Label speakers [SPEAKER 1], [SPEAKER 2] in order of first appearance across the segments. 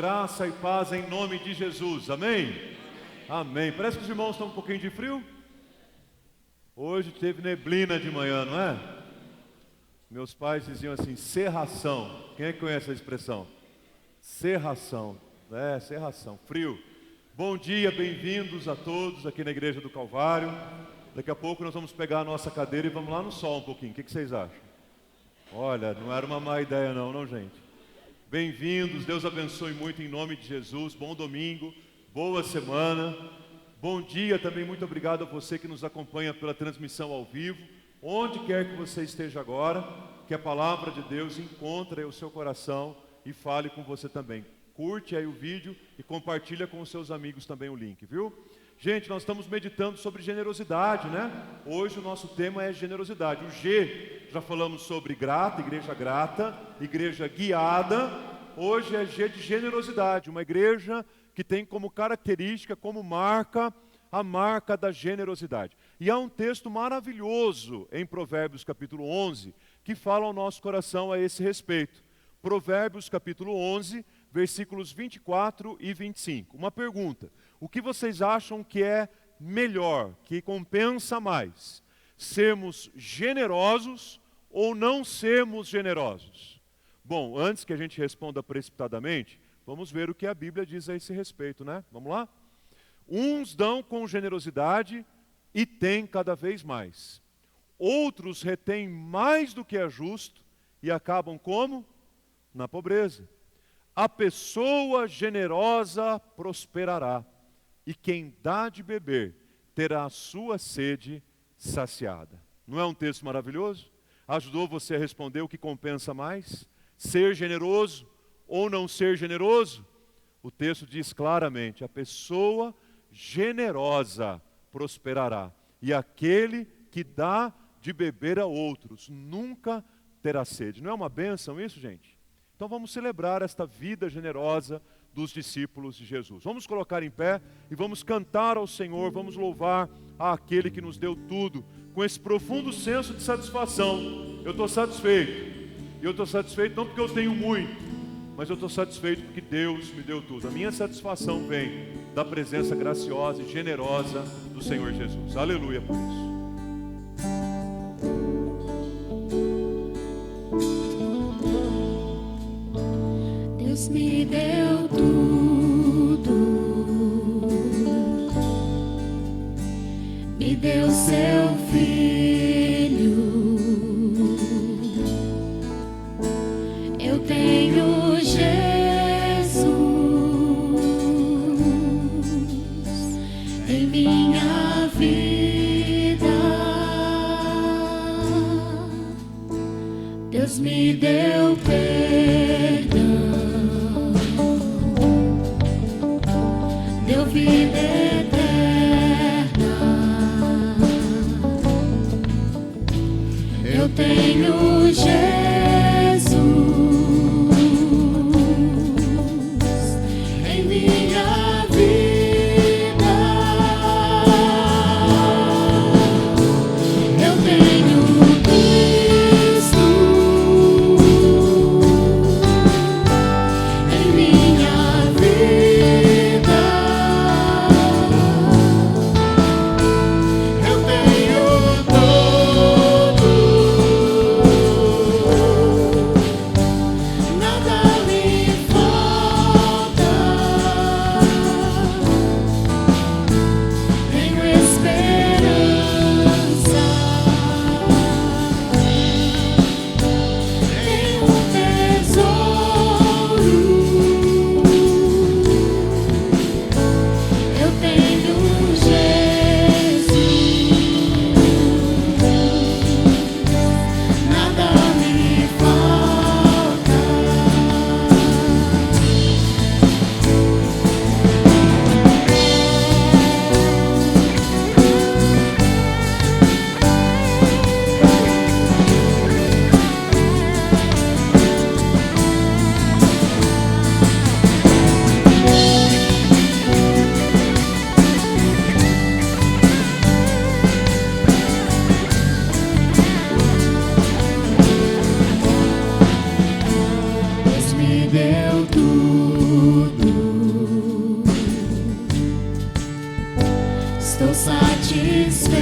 [SPEAKER 1] graça e paz em nome de Jesus, amém? Amém. Parece que os irmãos estão um pouquinho de frio. Hoje teve neblina de manhã, não é? Meus pais diziam assim, cerração. Quem é que conhece a expressão? Cerração, cerração, frio. Bom dia, bem-vindos a todos aqui na Igreja do Calvário. Daqui a pouco nós vamos pegar a nossa cadeira e vamos lá no sol um pouquinho. O que vocês acham? Olha, não era uma má ideia não, gente? Bem-vindos, Deus abençoe muito em nome de Jesus. Bom domingo, boa semana. Bom dia também, muito obrigado a você que nos acompanha pela transmissão ao vivo. Onde quer que você esteja agora, que a palavra de Deus encontre o seu coração e fale com você também. Curte aí o vídeo e compartilha com os seus amigos também o link, viu? Gente, nós estamos meditando sobre generosidade, né? Hoje o nosso tema é generosidade. O G, já falamos sobre grata, igreja guiada. Hoje é G de generosidade, uma igreja que tem como característica, como marca, a marca da generosidade. E há um texto maravilhoso em Provérbios capítulo 11, que fala ao nosso coração a esse respeito. Provérbios capítulo 11, versículos 24 e 25. Uma pergunta: o que vocês acham que é melhor, que compensa mais? Sermos generosos ou não sermos generosos? Bom, antes que a gente responda precipitadamente, vamos ver o que a Bíblia diz a esse respeito, né? Vamos lá? Uns dão com generosidade e têm cada vez mais. Outros retêm mais do que é justo e acabam como? Na pobreza. A pessoa generosa prosperará, e quem dá de beber terá a sua sede saciada. Não é um texto maravilhoso? Ajudou você a responder o que compensa mais? Ser generoso ou não ser generoso? O texto diz claramente, a pessoa generosa prosperará, e aquele que dá de beber a outros nunca terá sede. Não é uma bênção isso, gente? Então vamos celebrar esta vida generosa dos discípulos de Jesus. Vamos colocar em pé e vamos cantar ao Senhor, vamos louvar àquele que nos deu tudo, com esse profundo senso de satisfação. Eu estou satisfeito, e eu estou satisfeito não porque eu tenho muito, mas eu estou satisfeito porque Deus me deu tudo. A minha satisfação vem da presença graciosa e generosa do Senhor Jesus. Aleluia por isso.
[SPEAKER 2] Deus me deu tudo, me deu seu filho. Eu tenho Jesus em minha vida. Deus me deu perdão, deu vida eterna, satisfeito.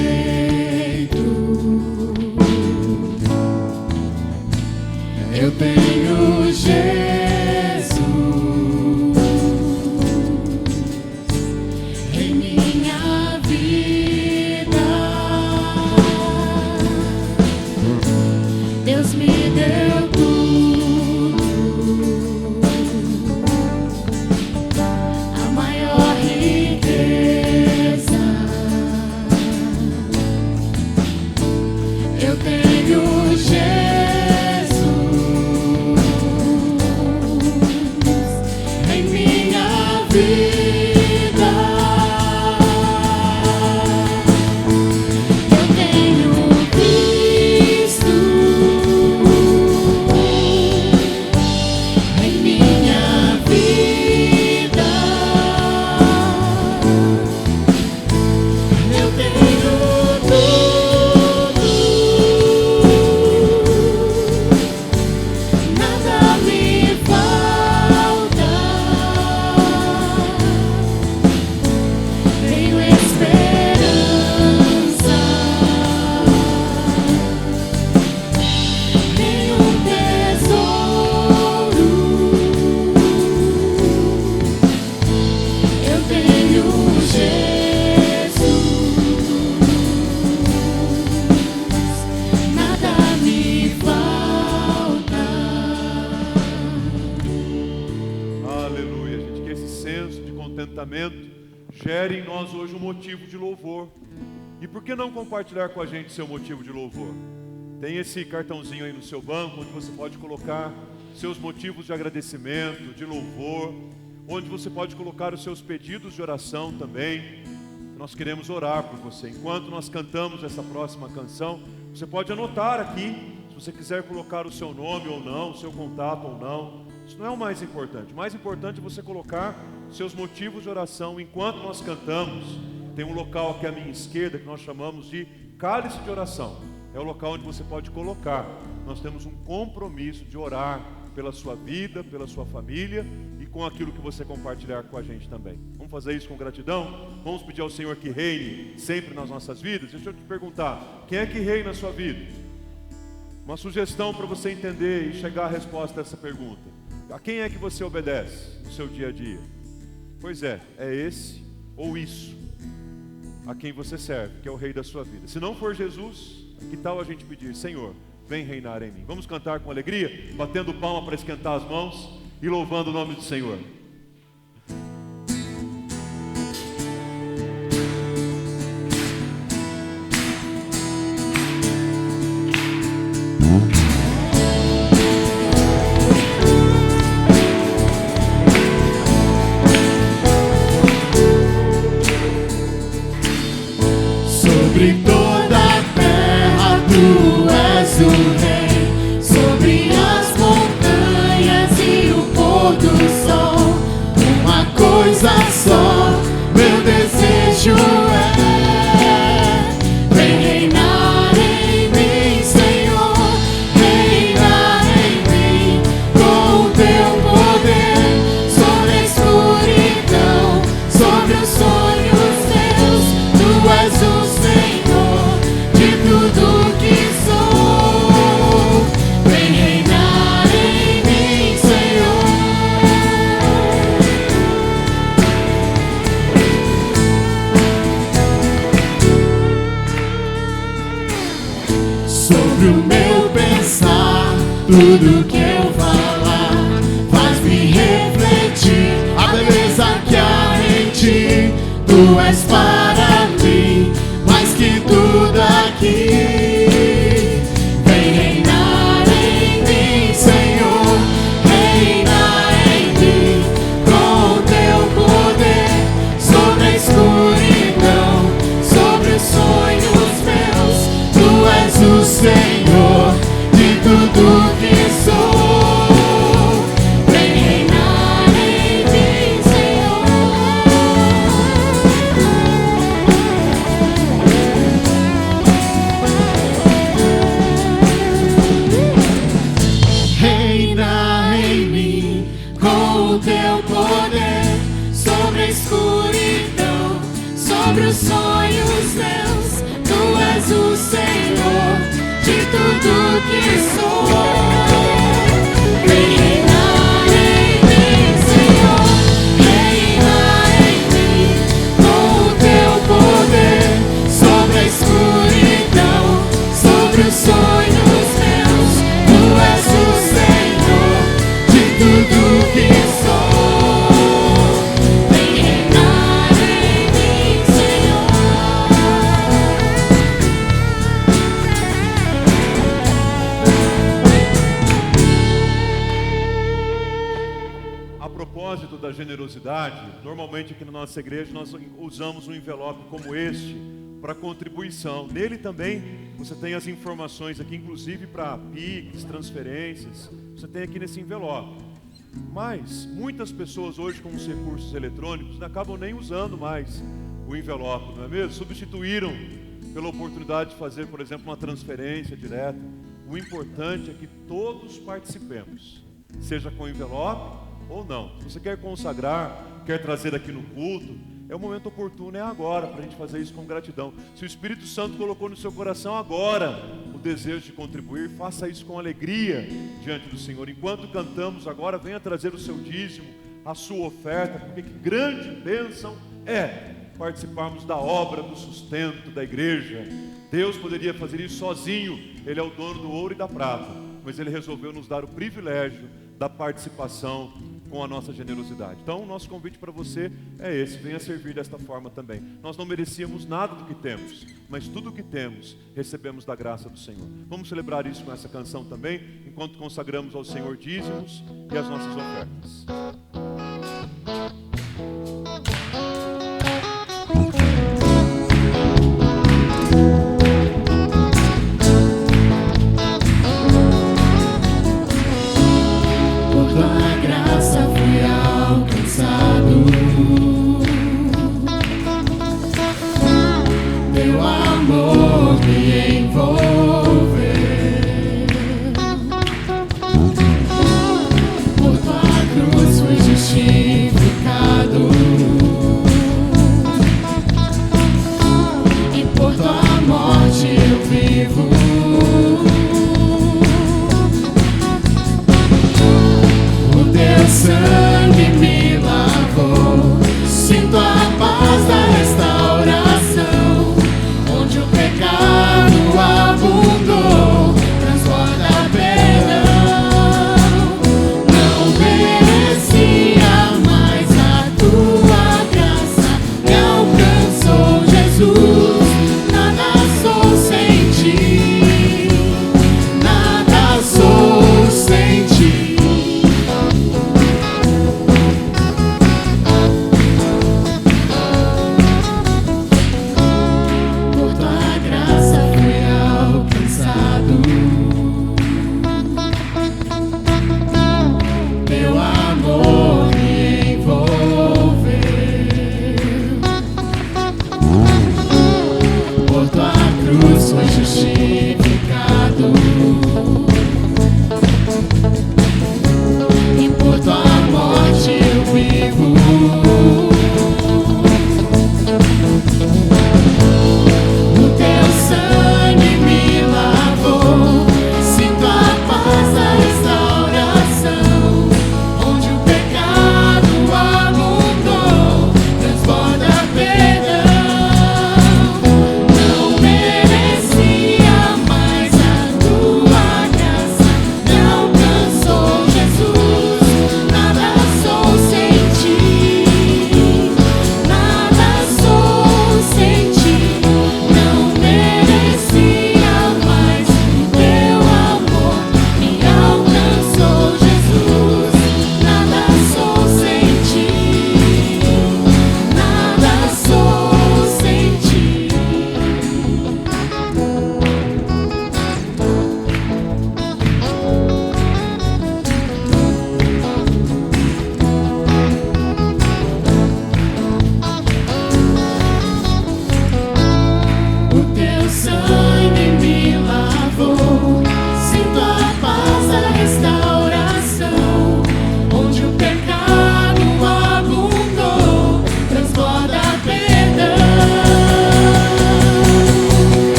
[SPEAKER 2] Eu tenho Jesus em minha vida. Deus me deu tudo, a maior riqueza. Eu tenho Jesus em minha vida. Eu tenho Cristo em minha vida. Eu tenho tudo, nada me falta. Tenho esperança, tenho tesouro. Eu tenho Jesus, nada me falta.
[SPEAKER 1] Aleluia, gente, que esse senso de contentamento gere em nós hoje um motivo de louvor. E por que não compartilhar com a gente seu motivo de louvor? Tem esse cartãozinho aí no seu banco, onde você pode colocar seus motivos de agradecimento, de louvor, onde você pode colocar os seus pedidos de oração também. Nós queremos orar por você. Enquanto nós cantamos essa próxima canção, você pode anotar aqui, se você quiser colocar o seu nome ou não, o seu contato ou não. Isso não é o mais importante. O mais importante é você colocar seus motivos de oração enquanto nós cantamos. Tem um local aqui à minha esquerda que nós chamamos de cálice de oração. É o local onde você pode colocar. Nós temos um compromisso de orar pela sua vida, pela sua família e com aquilo que você compartilhar com a gente também. Vamos fazer isso com gratidão? Vamos pedir ao Senhor que reine sempre nas nossas vidas? Deixa eu te perguntar, quem é que reina na sua vida? Uma sugestão para você entender e chegar à resposta dessa pergunta. A quem é que você obedece no seu dia a dia? Pois é esse ou isso a quem você serve, que é o Rei da sua vida. Se não for Jesus, que tal a gente pedir: Senhor, vem reinar em mim? Vamos cantar com alegria, batendo palma para esquentar as mãos e louvando o nome do Senhor.
[SPEAKER 2] Sobre toda a terra tu és o Rei, sobre as montanhas e o pôr do sol. Uma coisa só, meu desejo é: vem reinar em mim, Senhor, reinar em mim com o teu poder, sobre a escuridão, sobre os sonhos teus. Tu és o Senhor de tudo que sou. Vem reinar em mim, Senhor. Sobre o meu pensar, tudo que eu falar faz-me refletir a beleza que há em ti. Tu és para mim mais que tudo aqui. Vem reinar em mim, Senhor, reinar em mim com o teu poder, sobre a escuridão, sobre os sonhos meus. Tu és o Senhor de tudo que sou. Vem reinar em mim, Senhor. Reina em mim com o teu poder, sobre a escuridão, sobre sobre os sonhos meus. Tu és o Senhor de tudo que sou. Vem reinar em mim, Senhor, reina em mim com o teu poder sobre a escuridão, sobre os sonhos meus. Tu és o Senhor de tudo que sou. Vem reinar em mim, Senhor.
[SPEAKER 1] A propósito da generosidade, normalmente aqui na nossa igreja nós usamos um envelope como este para contribuição. Nele também você tem as informações aqui, inclusive para PIX, transferências, você tem aqui nesse envelope. Mas muitas pessoas hoje com os recursos eletrônicos acabam nem usando mais o envelope, não é mesmo? Substituíram pela oportunidade de fazer, por exemplo, uma transferência direta. O importante é que todos participemos, seja com envelope ou não. Se você quer consagrar, quer trazer aqui no culto, é o momento oportuno, é agora, para a gente fazer isso com gratidão. Se o Espírito Santo colocou no seu coração agora o desejo de contribuir, faça isso com alegria diante do Senhor. Enquanto cantamos agora, venha trazer o seu dízimo, a sua oferta, porque que grande bênção é participarmos da obra, do sustento da igreja. Deus poderia fazer isso sozinho, Ele é o dono do ouro e da prata, mas Ele resolveu nos dar o privilégio da participação com a nossa generosidade. Então o nosso convite para você é esse: venha servir desta forma também. Nós não merecíamos nada do que temos, mas tudo o que temos recebemos da graça do Senhor. Vamos celebrar isso com essa canção também, enquanto consagramos ao Senhor dízimos e as nossas ofertas.
[SPEAKER 2] Teu amor me envolveu, por tua cruz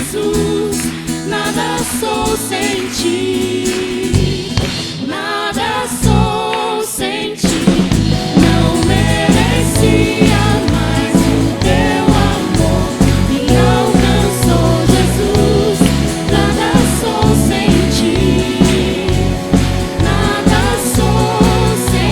[SPEAKER 2] Jesus, nada sou sem ti, nada sou sem ti. Não merecia, mas o teu amor me alcançou, Jesus, nada sou sem ti, nada sou sem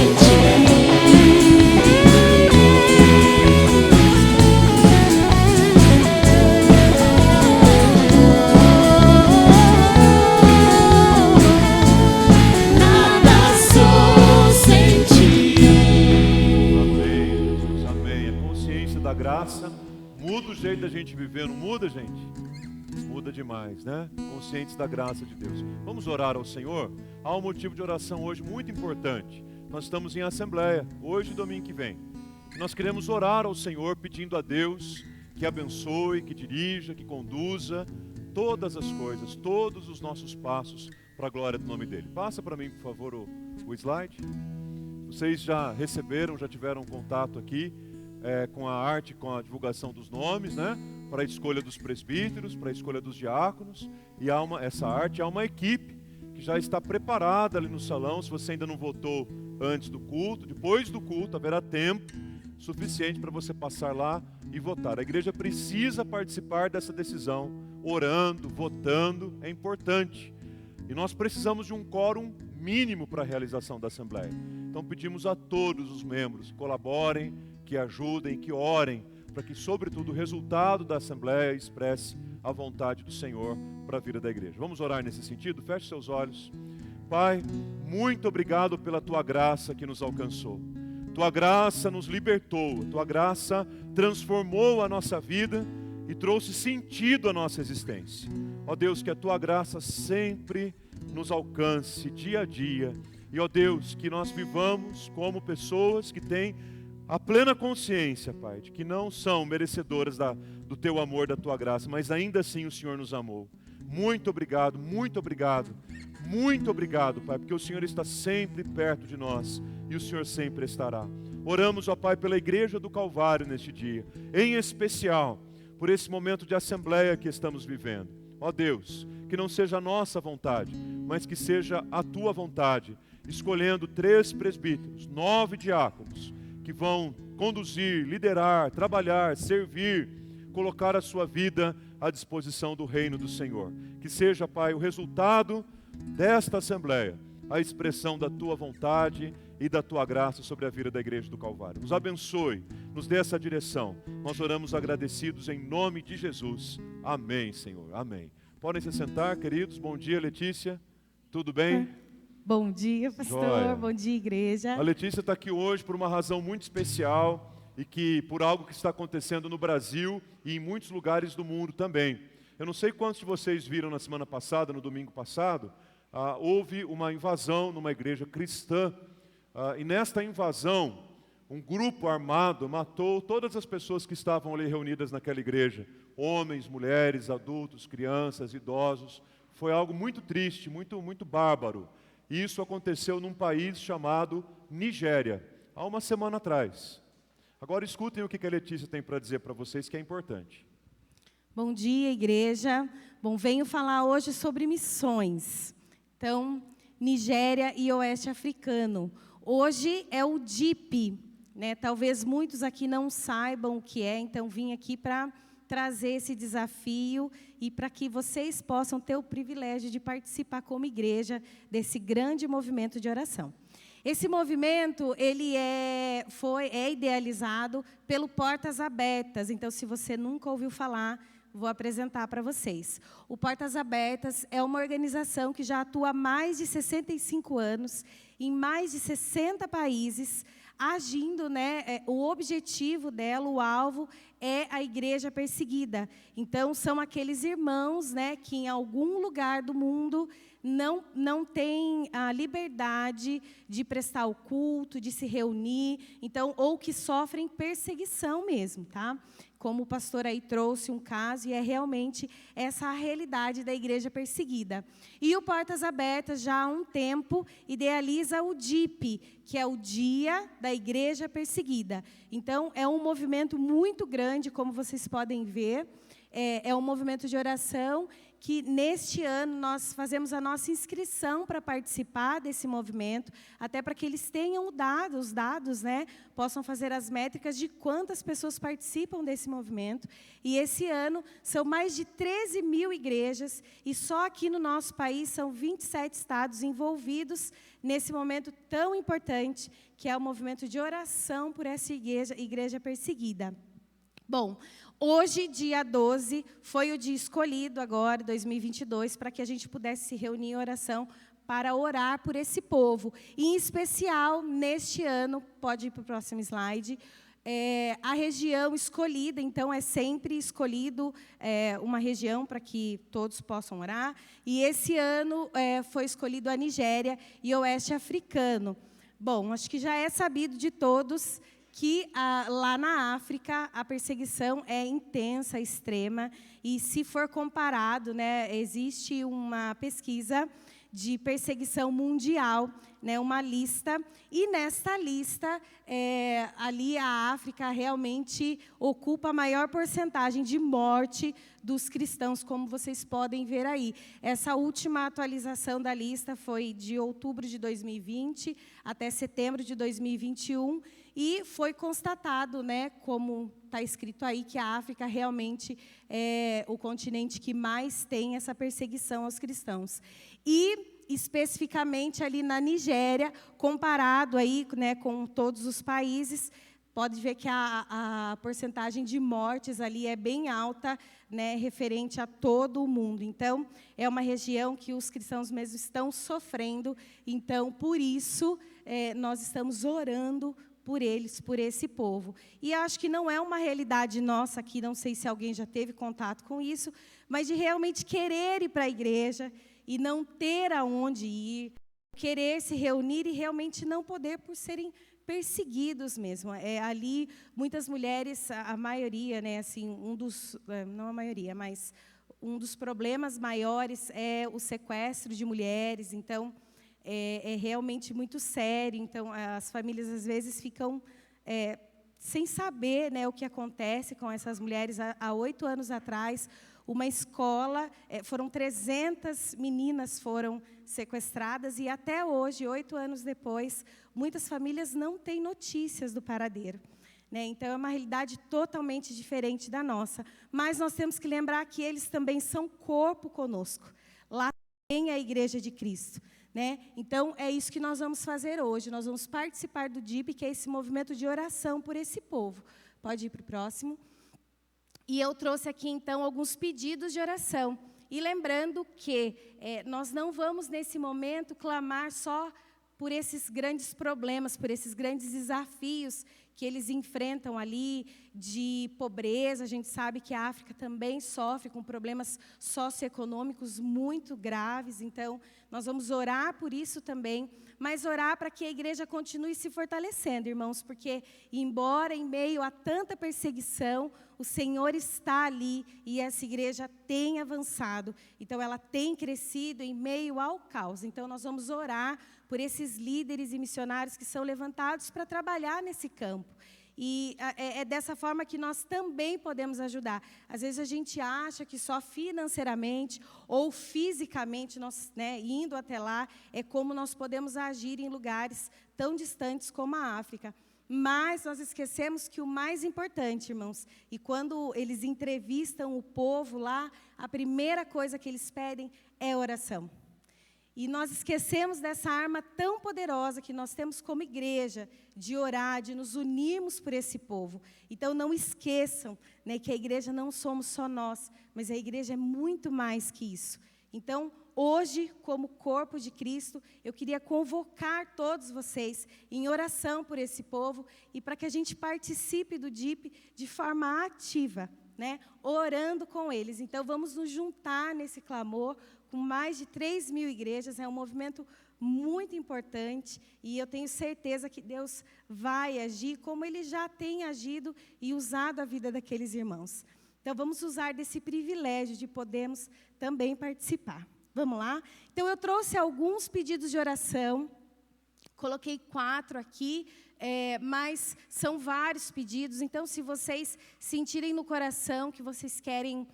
[SPEAKER 2] nada sou sem ti.
[SPEAKER 1] Amém, Jesus, amém. A consciência da graça muda o jeito da gente viver, não muda, gente? Muda demais, né? Conscientes da graça de Deus. Vamos orar ao Senhor? Há um motivo de oração hoje muito importante. Nós estamos em assembleia, hoje e domingo que vem. Nós queremos orar ao Senhor pedindo a Deus que abençoe, que dirija, que conduza todas as coisas, todos os nossos passos para a glória do nome dEle. Passa para mim, por favor, o slide. Vocês já receberam, já tiveram contato aqui com a arte, com a divulgação dos nomes, né? Para a escolha dos presbíteros, para a escolha dos diáconos. E essa arte, há uma equipe que já está preparada ali no salão. Se você ainda não votou antes do culto, depois do culto haverá tempo suficiente para você passar lá e votar. A igreja precisa participar dessa decisão, orando, votando, é importante. E nós precisamos de um quórum mínimo para a realização da Assembleia. Então pedimos a todos os membros que colaborem, que ajudem, que orem, para que, sobretudo, o resultado da Assembleia expresse a vontade do Senhor para a vida da igreja. Vamos orar nesse sentido? Feche seus olhos. Pai, muito obrigado pela Tua graça que nos alcançou. Tua graça nos libertou, Tua graça transformou a nossa vida e trouxe sentido à nossa existência. Ó Deus, que a Tua graça sempre nos alcance dia a dia. E ó Deus, que nós vivamos como pessoas que têm a plena consciência, Pai, de que não são merecedoras do Teu amor, da Tua graça, mas ainda assim o Senhor nos amou. Muito obrigado, muito obrigado, muito obrigado, Pai, porque o Senhor está sempre perto de nós e o Senhor sempre estará. Oramos, ó Pai, pela Igreja do Calvário neste dia, em especial por esse momento de assembleia que estamos vivendo. Ó Deus, que não seja a nossa vontade, mas que seja a Tua vontade, escolhendo 3 presbíteros, 9 diáconos, que vão conduzir, liderar, trabalhar, servir, colocar a sua vida à disposição do reino do Senhor. Que seja, Pai, o resultado desta assembleia, a expressão da Tua vontade e da Tua graça sobre a vida da Igreja do Calvário. Nos abençoe, nos dê essa direção. Nós oramos agradecidos em nome de Jesus. Amém, Senhor. Amém. Podem se sentar, queridos. Bom dia, Letícia. Tudo bem?
[SPEAKER 3] Bom dia, pastor.
[SPEAKER 1] Joia.
[SPEAKER 3] Bom dia, igreja.
[SPEAKER 1] A Letícia está aqui hoje por uma razão muito especial e que por algo que está acontecendo no Brasil e em muitos lugares do mundo também. Eu não sei quantos de vocês viram na semana passada, no domingo passado, houve uma invasão numa igreja cristã e nesta invasão um grupo armado matou todas as pessoas que estavam ali reunidas naquela igreja, homens, mulheres, adultos, crianças, idosos. Foi algo muito triste, muito bárbaro. E isso aconteceu num país chamado Nigéria, há uma semana atrás. Agora escutem o que a Letícia tem para dizer para vocês, que é importante.
[SPEAKER 3] Bom dia, igreja. Bom, venho falar hoje sobre missões. Então, Nigéria e Oeste Africano. Hoje é o DIP, né? Talvez muitos aqui não saibam o que é, então vim aqui para trazer esse desafio e para que vocês possam ter o privilégio de participar como igreja desse grande movimento de oração. Esse movimento, ele é idealizado pelo Portas Abertas. Então, se você nunca ouviu falar, vou apresentar para vocês. O Portas Abertas é uma organização que já atua há mais de 65 anos, em mais de 60 países, agindo, né? O objetivo dela, o alvo, é a igreja perseguida. Então, são aqueles irmãos, né, que em algum lugar do mundo não têm a liberdade de prestar o culto, de se reunir, então, ou que sofrem perseguição mesmo, tá? Como o pastor aí trouxe um caso, e é realmente essa a realidade da igreja perseguida. E o Portas Abertas, já há um tempo, idealiza o DIP, que é o Dia da Igreja Perseguida. Então, é um movimento muito grande, como vocês podem ver. é um movimento de oração que, neste ano, nós fazemos a nossa inscrição para participar desse movimento, até para que eles tenham os dados, né, possam fazer as métricas de quantas pessoas participam desse movimento. E esse ano são mais de 13 mil igrejas, e só aqui no nosso país são 27 estados envolvidos nesse momento tão importante, que é o movimento de oração por essa igreja perseguida. Bom, hoje, dia 12, foi o dia escolhido agora, 2022, para que a gente pudesse se reunir em oração para orar por esse povo. E, em especial, neste ano, pode ir para o próximo slide, a região escolhida, então, é sempre escolhido uma região para que todos possam orar. E, esse ano, foi escolhido a Nigéria e o Oeste Africano. Bom, acho que já é sabido de todos que lá na África a perseguição é intensa, extrema, e se for comparado, né, existe uma pesquisa de perseguição mundial, né, uma lista, e nesta lista, ali a África realmente ocupa a maior porcentagem de morte dos cristãos, como vocês podem ver aí. Essa última atualização da lista foi de outubro de 2020 até setembro de 2021, e foi constatado, né, como está escrito aí, que a África realmente é o continente que mais tem essa perseguição aos cristãos. E, especificamente, ali na Nigéria, comparado aí, né, com todos os países, pode ver que a porcentagem de mortes ali é bem alta, né, referente a todo o mundo. Então, é uma região que os cristãos mesmo estão sofrendo. Então, por isso, nós estamos orando por eles, por esse povo. E acho que não é uma realidade nossa aqui, não sei se alguém já teve contato com isso, mas de realmente querer ir para a igreja e não ter aonde ir, querer se reunir e realmente não poder por serem perseguidos mesmo. Ali, muitas mulheres, a maioria, né, assim, não a maioria, mas um dos problemas maiores é o sequestro de mulheres. Então, é realmente muito sério. Então, as famílias, às vezes, ficam sem saber, né, o que acontece com essas mulheres. Há 8 anos atrás, uma escola, foram 300 meninas foram sequestradas, e até hoje, 8 anos depois, muitas famílias não têm notícias do paradeiro. Né? Então, é uma realidade totalmente diferente da nossa. Mas nós temos que lembrar que eles também são corpo conosco. Lá tem a Igreja de Cristo. Né? Então, é isso que nós vamos fazer hoje. Nós vamos participar do DIP, que é esse movimento de oração por esse povo. Pode ir para o próximo. E eu trouxe aqui, então, alguns pedidos de oração. E lembrando que nós não vamos, nesse momento, clamar só por esses grandes problemas, por esses grandes desafios que eles enfrentam ali, de pobreza. A gente sabe que a África também sofre com problemas socioeconômicos muito graves. Então, nós vamos orar por isso também, mas orar para que a igreja continue se fortalecendo, irmãos, porque, embora em meio a tanta perseguição, o Senhor está ali e essa igreja tem avançado. Então, ela tem crescido em meio ao caos. Então, nós vamos orar por esses líderes e missionários que são levantados para trabalhar nesse campo. E é dessa forma que nós também podemos ajudar. Às vezes a gente acha que só financeiramente ou fisicamente, nós, né, indo até lá, é como nós podemos agir em lugares tão distantes como a África. Mas nós esquecemos que o mais importante, irmãos, e quando eles entrevistam o povo lá, a primeira coisa que eles pedem é oração. E nós esquecemos dessa arma tão poderosa que nós temos como igreja, de orar, de nos unirmos por esse povo. Então, não esqueçam, né, que a igreja não somos só nós, mas a igreja é muito mais que isso. Então, hoje, como corpo de Cristo, eu queria convocar todos vocês em oração por esse povo e para que a gente participe do DIP de forma ativa, né, orando com eles. Então, vamos nos juntar nesse clamor, com mais de 3 mil igrejas. É um movimento muito importante e eu tenho certeza que Deus vai agir como Ele já tem agido e usado a vida daqueles irmãos. Então, vamos usar desse privilégio de podermos também participar. Vamos lá? Então, eu trouxe alguns pedidos de oração, coloquei 4 aqui, mas são vários pedidos. Então, se vocês sentirem no coração que vocês querem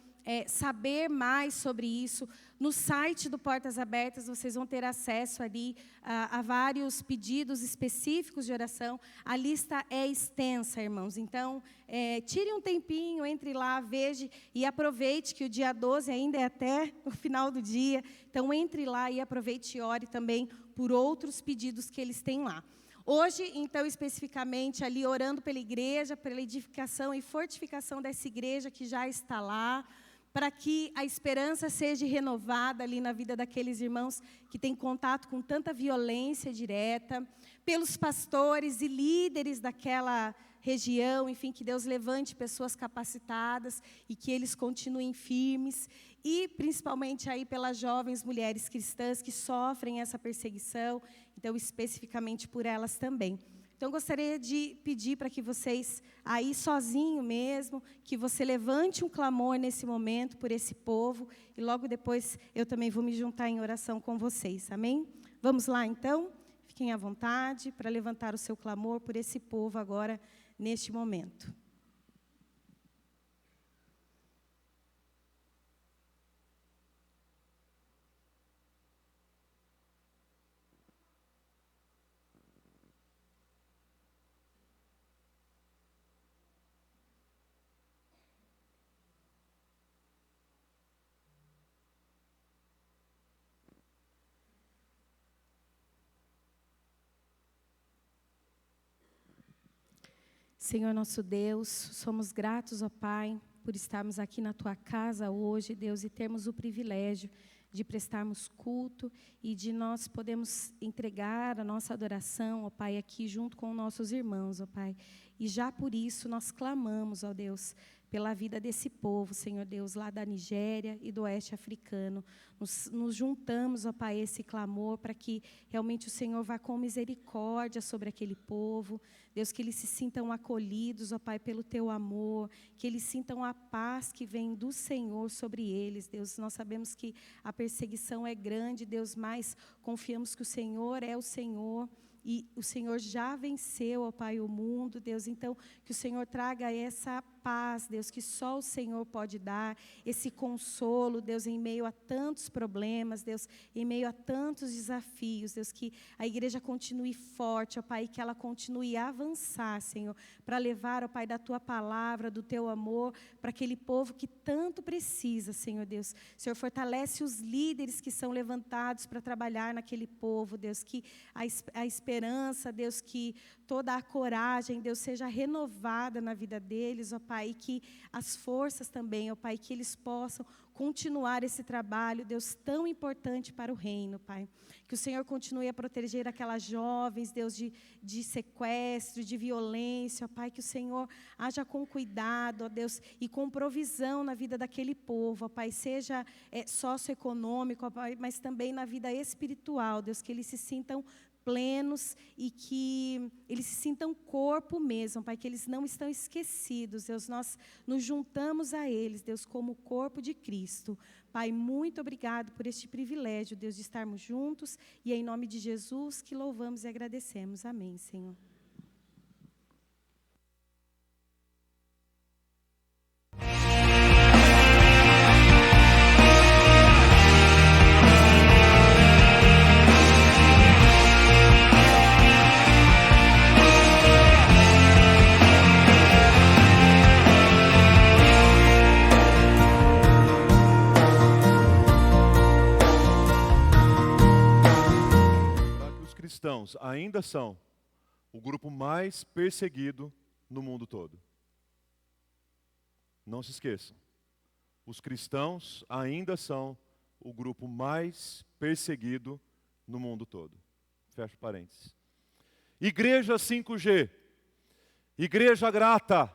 [SPEAKER 3] saber mais sobre isso, no site do Portas Abertas vocês vão ter acesso ali a vários pedidos específicos de oração. A lista é extensa, irmãos. Então, tire um tempinho, entre lá, veja e aproveite que o dia 12 ainda é até o final do dia. Então, entre lá e aproveite e ore também por outros pedidos que eles têm lá. Hoje, então, especificamente, ali orando pela igreja, pela edificação e fortificação dessa igreja que já está lá, para que a esperança seja renovada ali na vida daqueles irmãos que têm contato com tanta violência direta, pelos pastores e líderes daquela região, enfim, que Deus levante pessoas capacitadas e que eles continuem firmes, e principalmente aí pelas jovens mulheres cristãs que sofrem essa perseguição, então especificamente por elas também. Então, gostaria de pedir para que vocês, aí sozinho mesmo, que você levante um clamor nesse momento por esse povo, e logo depois eu também vou me juntar em oração com vocês, amém? Vamos lá, então? Fiquem à vontade para levantar o seu clamor por esse povo agora, neste momento. Senhor nosso Deus, somos gratos, ó Pai, por estarmos aqui na Tua casa hoje, Deus, e termos o privilégio de prestarmos culto e de nós podermos entregar a nossa adoração, ó Pai, aqui junto com nossos irmãos, ó Pai. E já por isso nós clamamos, ó Deus, pela vida desse povo, Senhor Deus, lá da Nigéria e do oeste africano. Nos juntamos, ó Pai, esse clamor para que realmente o Senhor vá com misericórdia sobre aquele povo. Deus, que eles se sintam acolhidos, ó Pai, pelo Teu amor, que eles sintam a paz que vem do Senhor sobre eles. Deus, nós sabemos que a perseguição é grande, Deus, mas confiamos que o Senhor é o Senhor. E o Senhor já venceu, ó Pai, o mundo, Deus. Então, que o Senhor traga essa paz, Deus, que só o Senhor pode dar, esse consolo, Deus, em meio a tantos problemas, Deus, em meio a tantos desafios, Deus, que a igreja continue forte, ó Pai, que ela continue a avançar, Senhor, para levar, ó Pai, da Tua palavra, do Teu amor, para aquele povo que tanto precisa, Senhor Deus. Senhor, fortalece os líderes que são levantados para trabalhar naquele povo, Deus, que a esperança, Deus, que toda a coragem, Deus, seja renovada na vida deles, ó Pai, e que as forças também, ó Pai, que eles possam continuar esse trabalho, Deus, tão importante para o reino, Pai. Que o Senhor continue a proteger aquelas jovens, Deus, de sequestro, de violência, ó Pai, que o Senhor haja com cuidado, ó Deus, e com provisão na vida daquele povo, ó Pai, seja socioeconômico, ó Pai, mas também na vida espiritual, Deus, que eles se sintam plenos e que eles se sintam corpo mesmo, Pai, que eles não estão esquecidos, Deus, nós nos juntamos a eles, Deus, como o corpo de Cristo. Pai, muito obrigado por este privilégio, Deus, de estarmos juntos, e é em nome de Jesus que louvamos e agradecemos. Amém, Senhor.
[SPEAKER 1] Cristãos ainda são o grupo mais perseguido no mundo todo. Não se esqueçam. Os cristãos ainda são o grupo mais perseguido no mundo todo. Fecha parênteses. Igreja 5G. Igreja grata.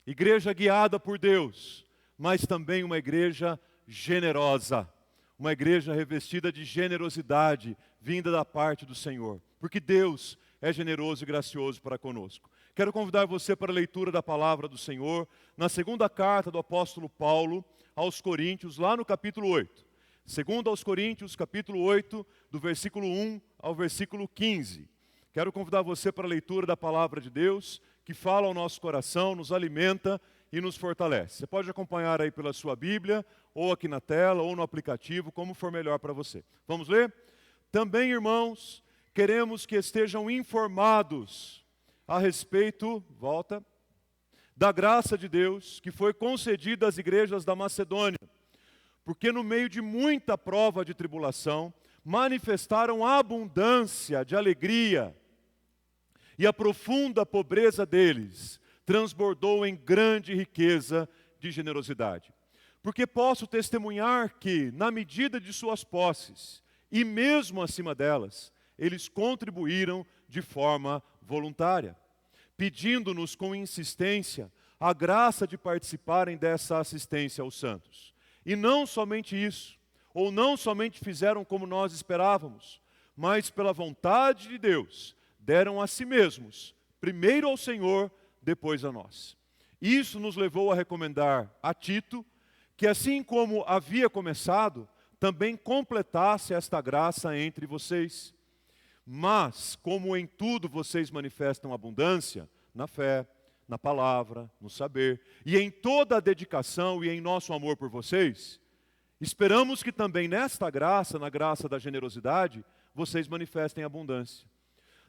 [SPEAKER 1] Igreja guiada por Deus. Mas também uma igreja generosa. Uma igreja revestida de generosidade, vinda da parte do Senhor. Porque Deus é generoso e gracioso para conosco. Quero convidar você para a leitura da palavra do Senhor, na segunda carta do apóstolo Paulo aos Coríntios, lá no capítulo 8. Segunda aos Coríntios, capítulo 8, do versículo 1 ao versículo 15. Quero convidar você para a leitura da palavra de Deus, que fala ao nosso coração, nos alimenta e nos fortalece. Você pode acompanhar aí pela sua Bíblia, ou aqui na tela, ou no aplicativo, como for melhor para você. Vamos ler? Também, irmãos, queremos que estejam informados a respeito, da graça de Deus que foi concedida às igrejas da Macedônia, porque no meio de muita prova de tribulação, manifestaram abundância de alegria, e a profunda pobreza deles transbordou em grande riqueza de generosidade. Porque posso testemunhar que, na medida de suas posses, e mesmo acima delas, eles contribuíram de forma voluntária, pedindo-nos com insistência a graça de participarem dessa assistência aos santos. E não somente isso, ou não somente fizeram como nós esperávamos, mas pela vontade de Deus, deram a si mesmos, primeiro ao Senhor, depois a nós. Isso nos levou a recomendar a Tito, que assim como havia começado, também completasse esta graça entre vocês. Mas, como em tudo vocês manifestam abundância, na fé, na palavra, no saber, e em toda a dedicação e em nosso amor por vocês, esperamos que também nesta graça, na graça da generosidade, vocês manifestem abundância.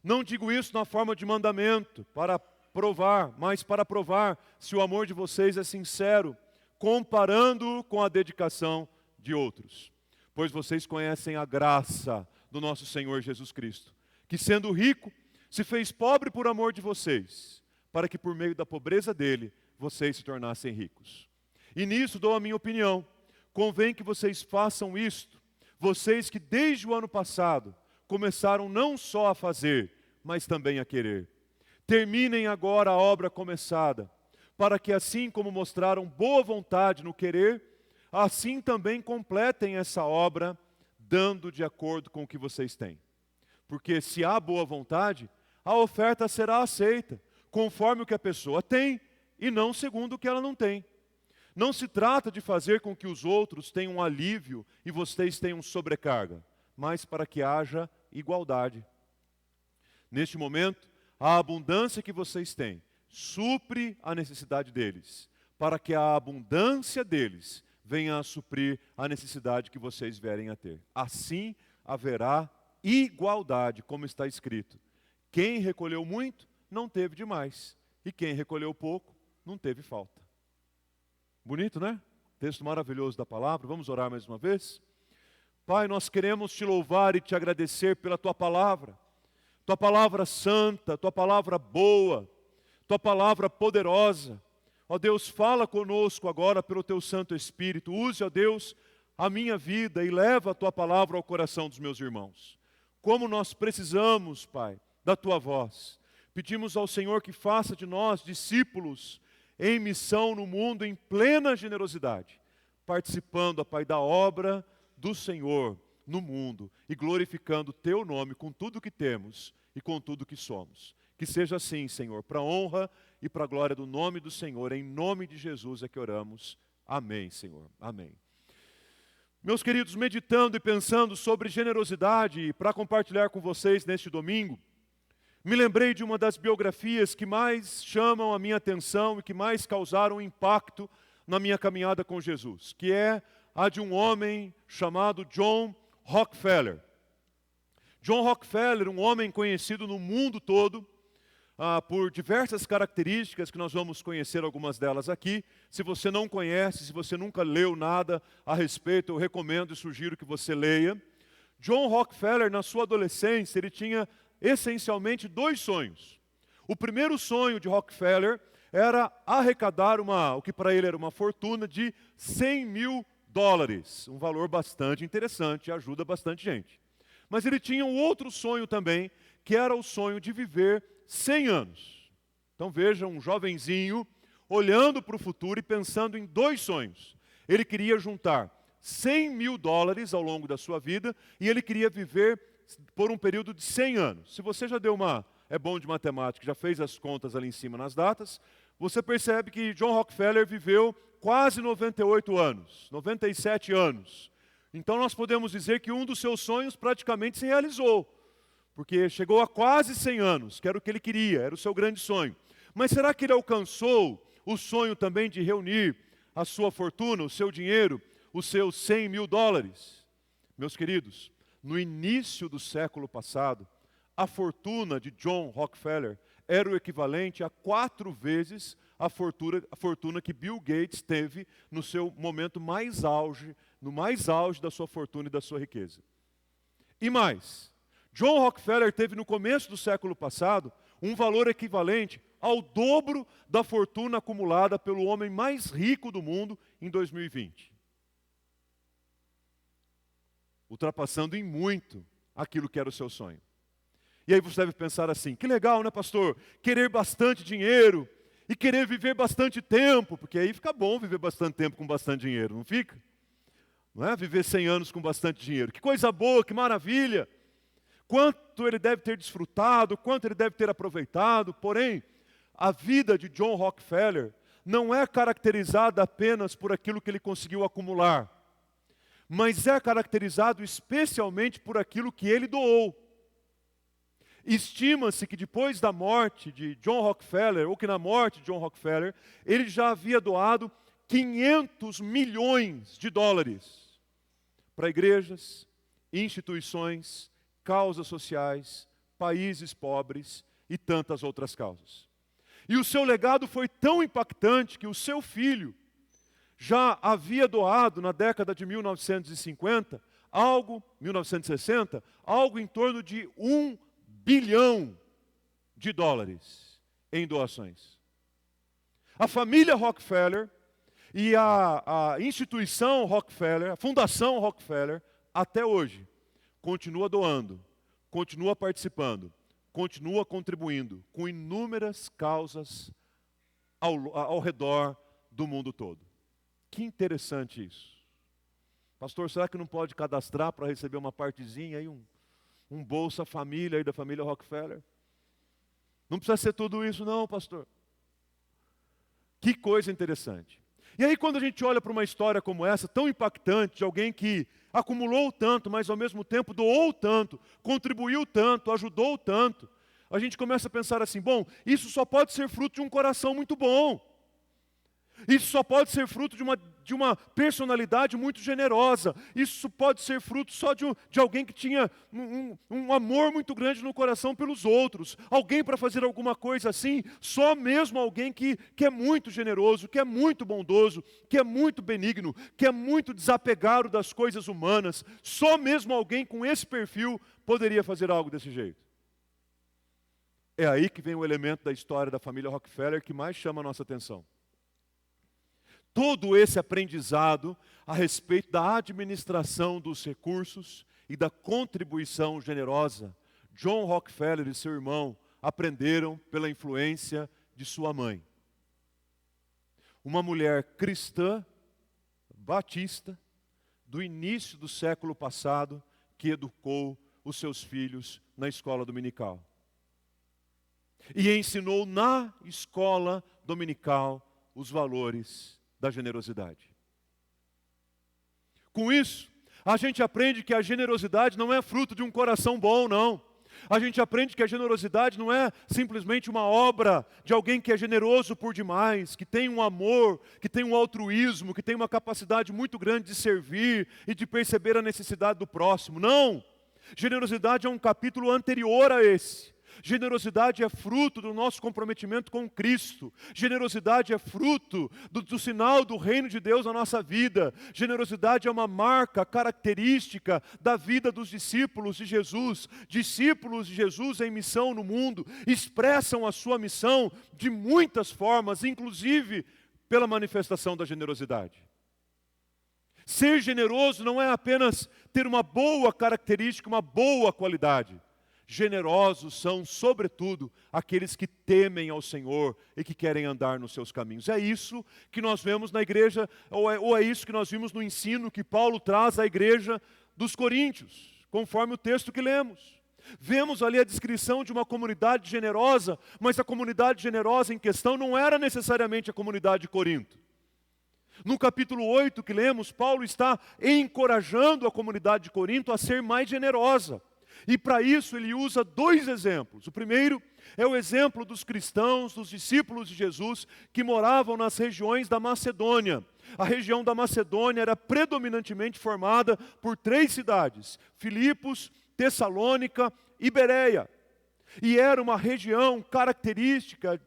[SPEAKER 1] Não digo isso na forma de mandamento, para provar, mas para provar se o amor de vocês é sincero, comparando-o com a dedicação de outros. Pois vocês conhecem a graça do nosso Senhor Jesus Cristo, que sendo rico, se fez pobre por amor de vocês, para que por meio da pobreza dele, vocês se tornassem ricos. E nisso dou a minha opinião. Convém que vocês façam isto, vocês que desde o ano passado começaram não só a fazer, mas também a querer. Terminem agora a obra começada, para que assim como mostraram boa vontade no querer, assim também completem essa obra, dando de acordo com o que vocês têm. Porque se há boa vontade, a oferta será aceita, conforme o que a pessoa tem, e não segundo o que ela não tem. Não se trata de fazer com que os outros tenham um alívio e vocês tenham sobrecarga, mas para que haja igualdade. Neste momento, a abundância que vocês têm supre a necessidade deles, para que a abundância deles venha a suprir a necessidade que vocês vierem a ter. Assim haverá igualdade, como está escrito. Quem recolheu muito, não teve demais, e quem recolheu pouco, não teve falta. Bonito, né? Texto maravilhoso da palavra. Vamos orar mais uma vez? Pai, nós queremos te louvar e te agradecer pela tua palavra santa, tua palavra boa, tua palavra poderosa. Ó Deus, fala conosco agora pelo teu Santo Espírito. Use, ó Deus, a minha vida e leva a tua palavra ao coração dos meus irmãos. Como nós precisamos, Pai, da tua voz. Pedimos ao Senhor que faça de nós discípulos em missão no mundo em plena generosidade, participando, ó Pai, da obra do Senhor no mundo e glorificando o teu nome com tudo que temos e com tudo que somos. Que seja assim, Senhor, para a honra e para a glória do nome do Senhor, em nome de Jesus é que oramos. Amém, Senhor. Amém. Meus queridos, meditando e pensando sobre generosidade, para compartilhar com vocês neste domingo, me lembrei de uma das biografias que mais chamam a minha atenção e que mais causaram impacto na minha caminhada com Jesus, que é a de um homem chamado John Rockefeller. John Rockefeller, um homem conhecido no mundo todo, por diversas características que nós vamos conhecer algumas delas aqui. Se você não conhece, se você nunca leu nada a respeito, eu recomendo e sugiro que você leia. John Rockefeller, na sua adolescência, ele tinha essencialmente dois sonhos. O primeiro sonho de Rockefeller era arrecadar o que para ele era uma fortuna de $100 mil, um valor bastante interessante, ajuda bastante gente. Mas ele tinha um outro sonho também, que era o sonho de viver 100 anos. Então veja, um jovenzinho olhando para o futuro e pensando em dois sonhos. Ele queria juntar $100 mil ao longo da sua vida e ele queria viver por um período de 100 anos. Se você já é bom de matemática, já fez as contas ali em cima nas datas, você percebe que John Rockefeller viveu quase 98 anos, 97 anos. Então nós podemos dizer que um dos seus sonhos praticamente se realizou, porque chegou a quase 100 anos, que era o que ele queria, era o seu grande sonho. Mas será que ele alcançou o sonho também de reunir a sua fortuna, o seu dinheiro, os seus $100.000. Meus queridos, no início do século passado, a fortuna de John Rockefeller era o equivalente a 4 vezes a fortuna que Bill Gates teve no seu momento mais auge, no mais auge da sua fortuna e da sua riqueza. E mais, John Rockefeller teve no começo do século passado um valor equivalente ao dobro da fortuna acumulada pelo homem mais rico do mundo em 2020. Ultrapassando em muito aquilo que era o seu sonho. E aí você deve pensar assim, que legal, né, pastor? Querer bastante dinheiro e querer viver bastante tempo, porque aí fica bom viver bastante tempo com bastante dinheiro, não fica? Não é? Viver 100 anos com bastante dinheiro. Que coisa boa, que maravilha! Quanto ele deve ter desfrutado, quanto ele deve ter aproveitado. Porém, a vida de John Rockefeller não é caracterizada apenas por aquilo que ele conseguiu acumular, mas é caracterizado especialmente por aquilo que ele doou. Estima-se que depois da morte de John Rockefeller, ou que na morte de John Rockefeller, ele já havia doado $500 milhões para igrejas, instituições, causas sociais, países pobres e tantas outras causas. E o seu legado foi tão impactante que o seu filho já havia doado na década de 1960, 1960, algo em torno de $1 bilhão em doações. A família Rockefeller e a instituição Rockefeller, a Fundação Rockefeller, até hoje, continua doando, continua participando, continua contribuindo com inúmeras causas ao redor do mundo todo. Que interessante isso. Pastor, será que não pode cadastrar para receber uma partezinha aí, um Bolsa Família aí da família Rockefeller? Não precisa ser tudo isso não, pastor. Que coisa interessante. E aí quando a gente olha para uma história como essa, tão impactante, de alguém que acumulou tanto, mas ao mesmo tempo doou tanto, contribuiu tanto, ajudou tanto, a gente começa a pensar assim, bom, isso só pode ser fruto de um coração muito bom. Isso só pode ser fruto de uma personalidade muito generosa. Isso pode ser fruto só de alguém que tinha um amor muito grande no coração pelos outros. Alguém para fazer alguma coisa assim, só mesmo alguém que é muito generoso, que é muito bondoso, que é muito benigno, que é muito desapegado das coisas humanas. Só mesmo alguém com esse perfil poderia fazer algo desse jeito. É aí que vem o elemento da história da família Rockefeller que mais chama a nossa atenção. Todo esse aprendizado a respeito da administração dos recursos e da contribuição generosa, John Rockefeller e seu irmão aprenderam pela influência de sua mãe. Uma mulher cristã, batista, do início do século passado, que educou os seus filhos na escola dominical. E ensinou na escola dominical os valores da generosidade. Com isso, a gente aprende que a generosidade não é fruto de um coração bom, não. A gente aprende que a generosidade não é simplesmente uma obra de alguém que é generoso por demais, que tem um amor, que tem um altruísmo, que tem uma capacidade muito grande de servir e de perceber a necessidade do próximo. Não! Generosidade é um capítulo anterior a esse. Generosidade é fruto do nosso comprometimento com Cristo. Generosidade é fruto do sinal do reino de Deus na nossa vida. Generosidade é uma marca característica da vida dos discípulos de Jesus. Discípulos de Jesus em missão no mundo expressam a sua missão de muitas formas, inclusive pela manifestação da generosidade. Ser generoso não é apenas ter uma boa característica, uma boa qualidade. Generosos são, sobretudo, aqueles que temem ao Senhor e que querem andar nos seus caminhos. É isso que nós vemos na igreja, ou é isso que nós vimos no ensino que Paulo traz à igreja dos Coríntios, conforme o texto que lemos. Vemos ali a descrição de uma comunidade generosa, mas a comunidade generosa em questão não era necessariamente a comunidade de Corinto. No capítulo 8 que lemos, Paulo está encorajando a comunidade de Corinto a ser mais generosa. E para isso ele usa 2 exemplos. O primeiro É o exemplo dos cristãos, dos discípulos de Jesus, que moravam nas regiões da Macedônia. A região da Macedônia era predominantemente formada por 3 cidades: Filipos, Tessalônica e Bereia. E era uma região característica,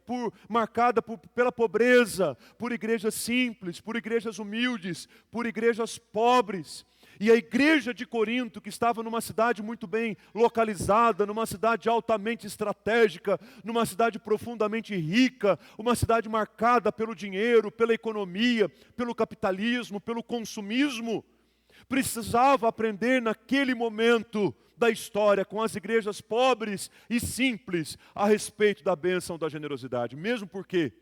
[SPEAKER 1] marcada pela pobreza, por igrejas simples, por igrejas humildes, por igrejas pobres. E a igreja de Corinto, que estava numa cidade muito bem localizada, numa cidade altamente estratégica, numa cidade profundamente rica, uma cidade marcada pelo dinheiro, pela economia, pelo capitalismo, pelo consumismo, precisava aprender naquele momento da história com as igrejas pobres e simples a respeito da bênção da generosidade. Mesmo porque,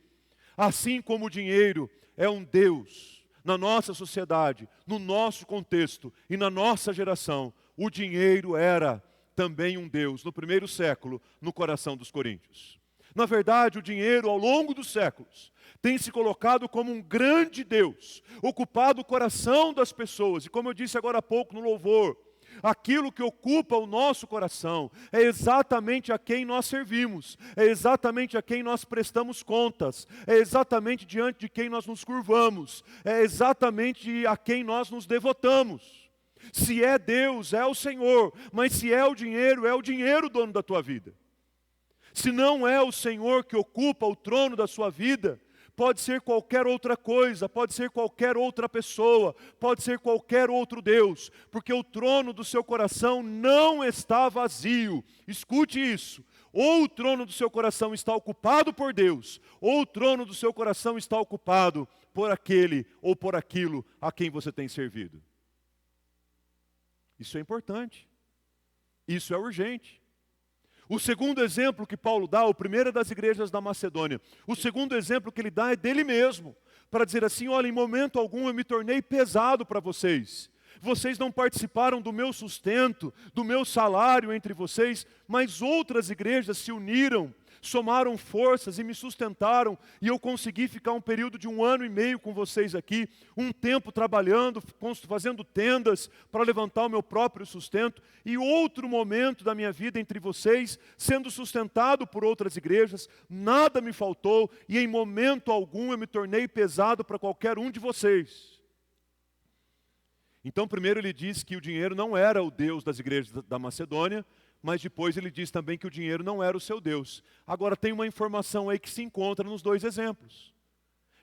[SPEAKER 1] assim como o dinheiro é um Deus na nossa sociedade, no nosso contexto e na nossa geração, o dinheiro era também um Deus, no primeiro século, no coração dos coríntios. Na verdade, o dinheiro, ao longo dos séculos, tem se colocado como um grande Deus, ocupado o coração das pessoas. E como eu disse agora há pouco no louvor, aquilo que ocupa o nosso coração é exatamente a quem nós servimos, é exatamente a quem nós prestamos contas, é exatamente diante de quem nós nos curvamos, é exatamente a quem nós nos devotamos. Se é Deus, é o Senhor, mas se é o dinheiro o dono da tua vida. Se não é o Senhor que ocupa o trono da sua vida, pode ser qualquer outra coisa, pode ser qualquer outra pessoa, pode ser qualquer outro Deus, porque o trono do seu coração não está vazio. Escute isso: ou o trono do seu coração está ocupado por Deus, ou o trono do seu coração está ocupado por aquele ou por aquilo a quem você tem servido. Isso é importante, isso é urgente. O segundo exemplo que Paulo dá, o primeiro é das igrejas da Macedônia. O segundo exemplo que ele dá é dele mesmo, para dizer assim: olha, em momento algum eu me tornei pesado para vocês. Vocês não participaram do meu sustento, do meu salário entre vocês, mas outras igrejas se uniram, somaram forças e me sustentaram, e eu consegui ficar um período de 1 ano e meio com vocês aqui, um tempo trabalhando, fazendo tendas para levantar o meu próprio sustento, e outro momento da minha vida entre vocês, sendo sustentado por outras igrejas. Nada me faltou, e em momento algum eu me tornei pesado para qualquer um de vocês. Então, primeiro ele diz que o dinheiro não era o Deus das igrejas da Macedônia, mas depois ele diz também que o dinheiro não era o seu Deus. Agora tem uma informação aí que se encontra nos 2 exemplos.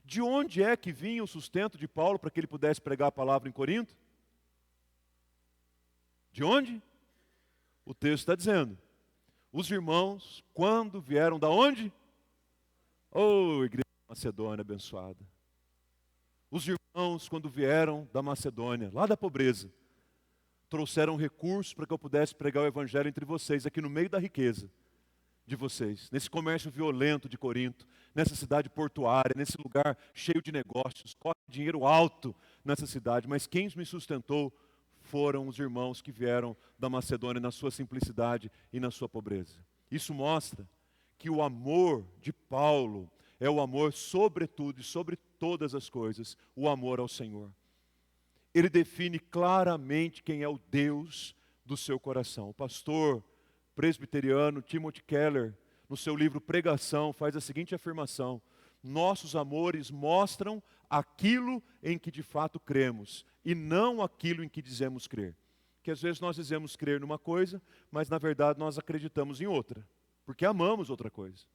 [SPEAKER 1] De onde é que vinha o sustento de Paulo para que ele pudesse pregar a palavra em Corinto? De onde? O texto está dizendo: os irmãos, quando vieram da onde? Oh, igreja Macedônia abençoada. Os irmãos, quando vieram da Macedônia, lá da pobreza, trouxeram recursos para que eu pudesse pregar o evangelho entre vocês, aqui no meio da riqueza de vocês, nesse comércio violento de Corinto, nessa cidade portuária, nesse lugar cheio de negócios, corre dinheiro alto nessa cidade. Mas quem me sustentou foram os irmãos que vieram da Macedônia na sua simplicidade e na sua pobreza. Isso mostra que o amor de Paulo é o amor sobretudo e sobre todas as coisas, o amor ao Senhor. Ele define claramente quem é o Deus do seu coração. O pastor presbiteriano Timothy Keller, no seu livro Pregação, faz a seguinte afirmação: nossos amores mostram aquilo em que de fato cremos e não aquilo em que dizemos crer. Que às vezes nós dizemos crer numa coisa, mas na verdade nós acreditamos em outra, porque amamos outra coisa.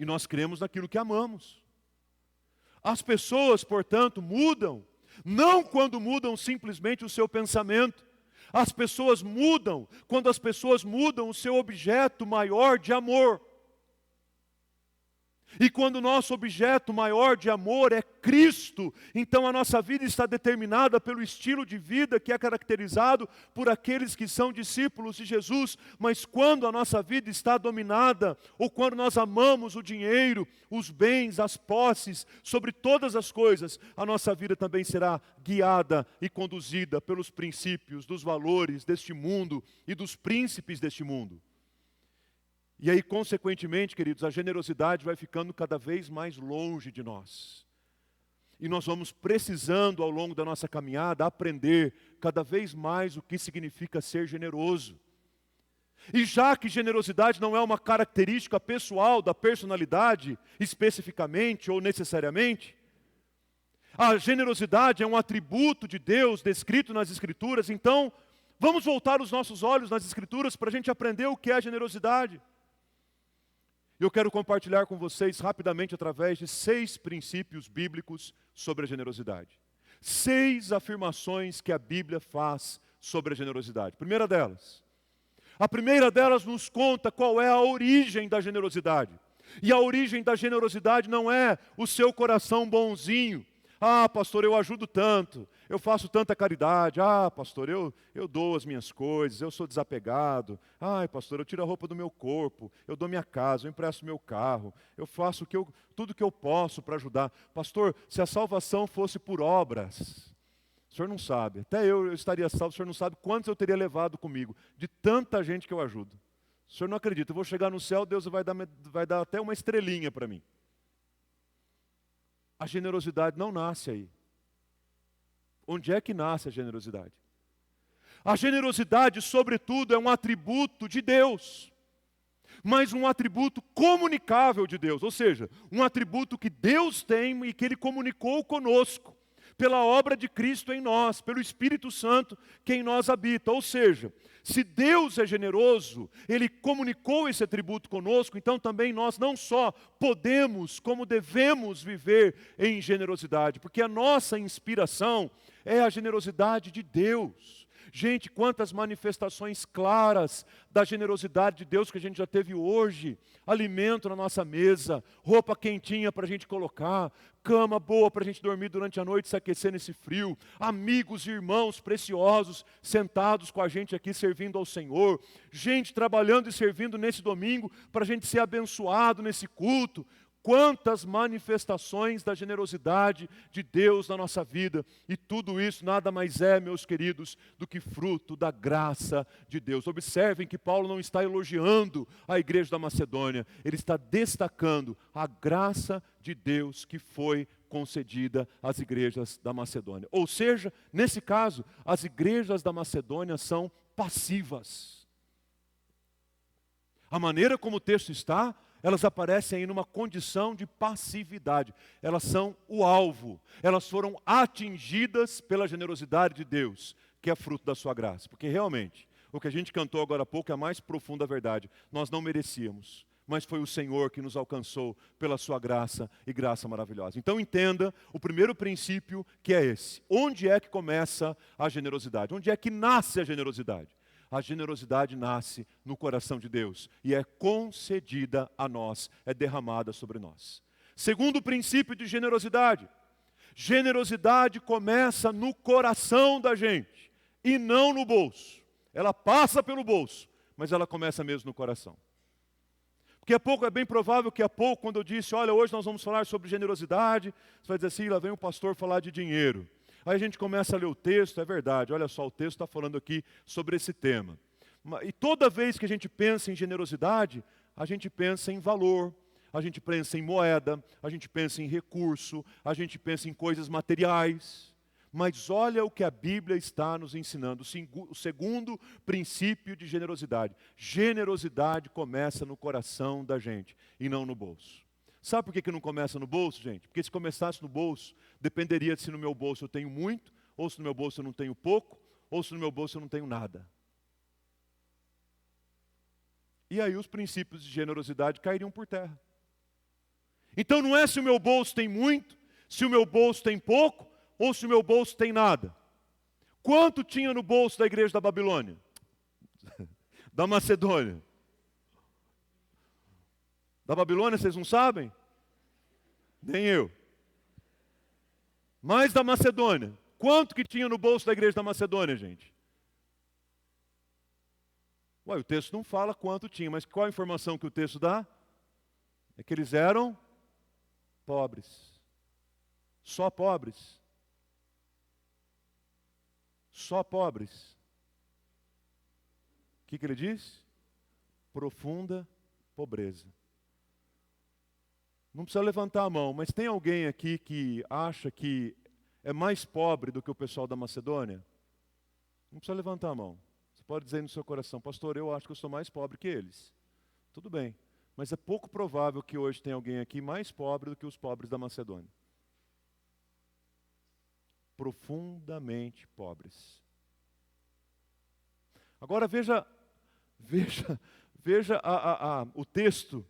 [SPEAKER 1] E nós cremos naquilo que amamos. As pessoas, portanto, mudam, não quando mudam simplesmente o seu pensamento. As pessoas mudam quando as pessoas mudam o seu objeto maior de amor. E quando o nosso objeto maior de amor é Cristo, então a nossa vida está determinada pelo estilo de vida que é caracterizado por aqueles que são discípulos de Jesus. Mas quando a nossa vida está dominada, ou quando nós amamos o dinheiro, os bens, as posses, sobre todas as coisas, a nossa vida também será guiada e conduzida pelos princípios, dos valores deste mundo e dos príncipes deste mundo. E aí, consequentemente, queridos, a generosidade vai ficando cada vez mais longe de nós. E nós vamos precisando, ao longo da nossa caminhada, aprender cada vez mais o que significa ser generoso. E já que generosidade não é uma característica pessoal da personalidade, especificamente ou necessariamente, a generosidade é um atributo de Deus descrito nas Escrituras, então vamos voltar os nossos olhos nas Escrituras para a gente aprender o que é a generosidade. Eu quero compartilhar com vocês rapidamente através de 6 princípios bíblicos sobre a generosidade. 6 afirmações que a Bíblia faz sobre a generosidade. A primeira delas nos conta qual é a origem da generosidade. E a origem da generosidade não é o seu coração bonzinho. Ah, pastor, eu ajudo tanto, eu faço tanta caridade. Ah, pastor, eu dou as minhas coisas, eu sou desapegado. Ai, pastor, eu tiro a roupa do meu corpo, eu dou minha casa, eu empresto meu carro, eu faço tudo o que eu posso para ajudar. Pastor, se a salvação fosse por obras, o senhor não sabe, até eu estaria salvo, o senhor não sabe quantos eu teria levado comigo, de tanta gente que eu ajudo. O senhor não acredita, eu vou chegar no céu, Deus vai dar até uma estrelinha para mim. A generosidade não nasce aí. Onde é que nasce a generosidade? A generosidade, sobretudo, é um atributo de Deus, mas um atributo comunicável de Deus, ou seja, um atributo que Deus tem e que Ele comunicou conosco, pela obra de Cristo em nós, pelo Espírito Santo que em nós habita. Ou seja, se Deus é generoso, Ele comunicou esse atributo conosco, então também nós não só podemos, como devemos viver em generosidade, porque a nossa inspiração é a generosidade de Deus. Gente, quantas manifestações claras da generosidade de Deus que a gente já teve hoje. Alimento na nossa mesa, roupa quentinha para a gente colocar, cama boa para a gente dormir durante a noite, se aquecer nesse frio, amigos e irmãos preciosos sentados com a gente aqui servindo ao Senhor, gente trabalhando e servindo nesse domingo para a gente ser abençoado nesse culto. Quantas manifestações da generosidade de Deus na nossa vida. E tudo isso nada mais é, meus queridos, do que fruto da graça de Deus. Observem que Paulo não está elogiando a igreja da Macedônia. Ele está destacando a graça de Deus que foi concedida às igrejas da Macedônia. Ou seja, nesse caso, as igrejas da Macedônia são passivas. A maneira como o texto está, elas aparecem aí numa condição de passividade. Elas são o alvo. Elas foram atingidas pela generosidade de Deus, que é fruto da sua graça. Porque realmente, o que a gente cantou agora há pouco é a mais profunda verdade. Nós não merecíamos, mas foi o Senhor que nos alcançou pela sua graça e graça maravilhosa. Então entenda o primeiro princípio, que é esse. Onde é que começa a generosidade? Onde é que nasce a generosidade? A generosidade nasce no coração de Deus e é concedida a nós, é derramada sobre nós. Segundo princípio de generosidade, generosidade começa no coração da gente e não no bolso. Ela passa pelo bolso, mas ela começa mesmo no coração. Porque é bem provável que há pouco, quando eu disse, olha, hoje nós vamos falar sobre generosidade, você vai dizer assim, lá vem o pastor falar de dinheiro. Aí a gente começa a ler o texto, é verdade, olha só, o texto está falando aqui sobre esse tema. E toda vez que a gente pensa em generosidade, a gente pensa em valor, a gente pensa em moeda, a gente pensa em recurso, a gente pensa em coisas materiais. Mas olha o que a Bíblia está nos ensinando, o segundo princípio de generosidade. Generosidade começa no coração da gente e não no bolso. Sabe por que não começa no bolso, gente? Porque se começasse no bolso, dependeria de se no meu bolso eu tenho muito, ou se no meu bolso eu não tenho pouco, ou se no meu bolso eu não tenho nada. E aí os princípios de generosidade cairiam por terra. Então não é se o meu bolso tem muito, se o meu bolso tem pouco, ou se o meu bolso tem nada. Quanto tinha no bolso da igreja da Babilônia? Da Macedônia? Da Babilônia, vocês não sabem? Nem eu. Mas da Macedônia. Quanto que tinha no bolso da igreja da Macedônia, gente? Ué, o texto não fala quanto tinha, mas qual a informação que o texto dá? É que eles eram pobres. Só pobres. Só pobres. O que ele diz? Profunda pobreza. Não precisa levantar a mão, mas tem alguém aqui que acha que é mais pobre do que o pessoal da Macedônia? Não precisa levantar a mão. Você Você pode dizer no seu coração, pastor, eu acho que eu sou mais pobre que eles. Tudo bem, mas é pouco provável que hoje tenha alguém aqui mais pobre do que os pobres da Macedônia. Profundamente pobres. Agora veja o texto,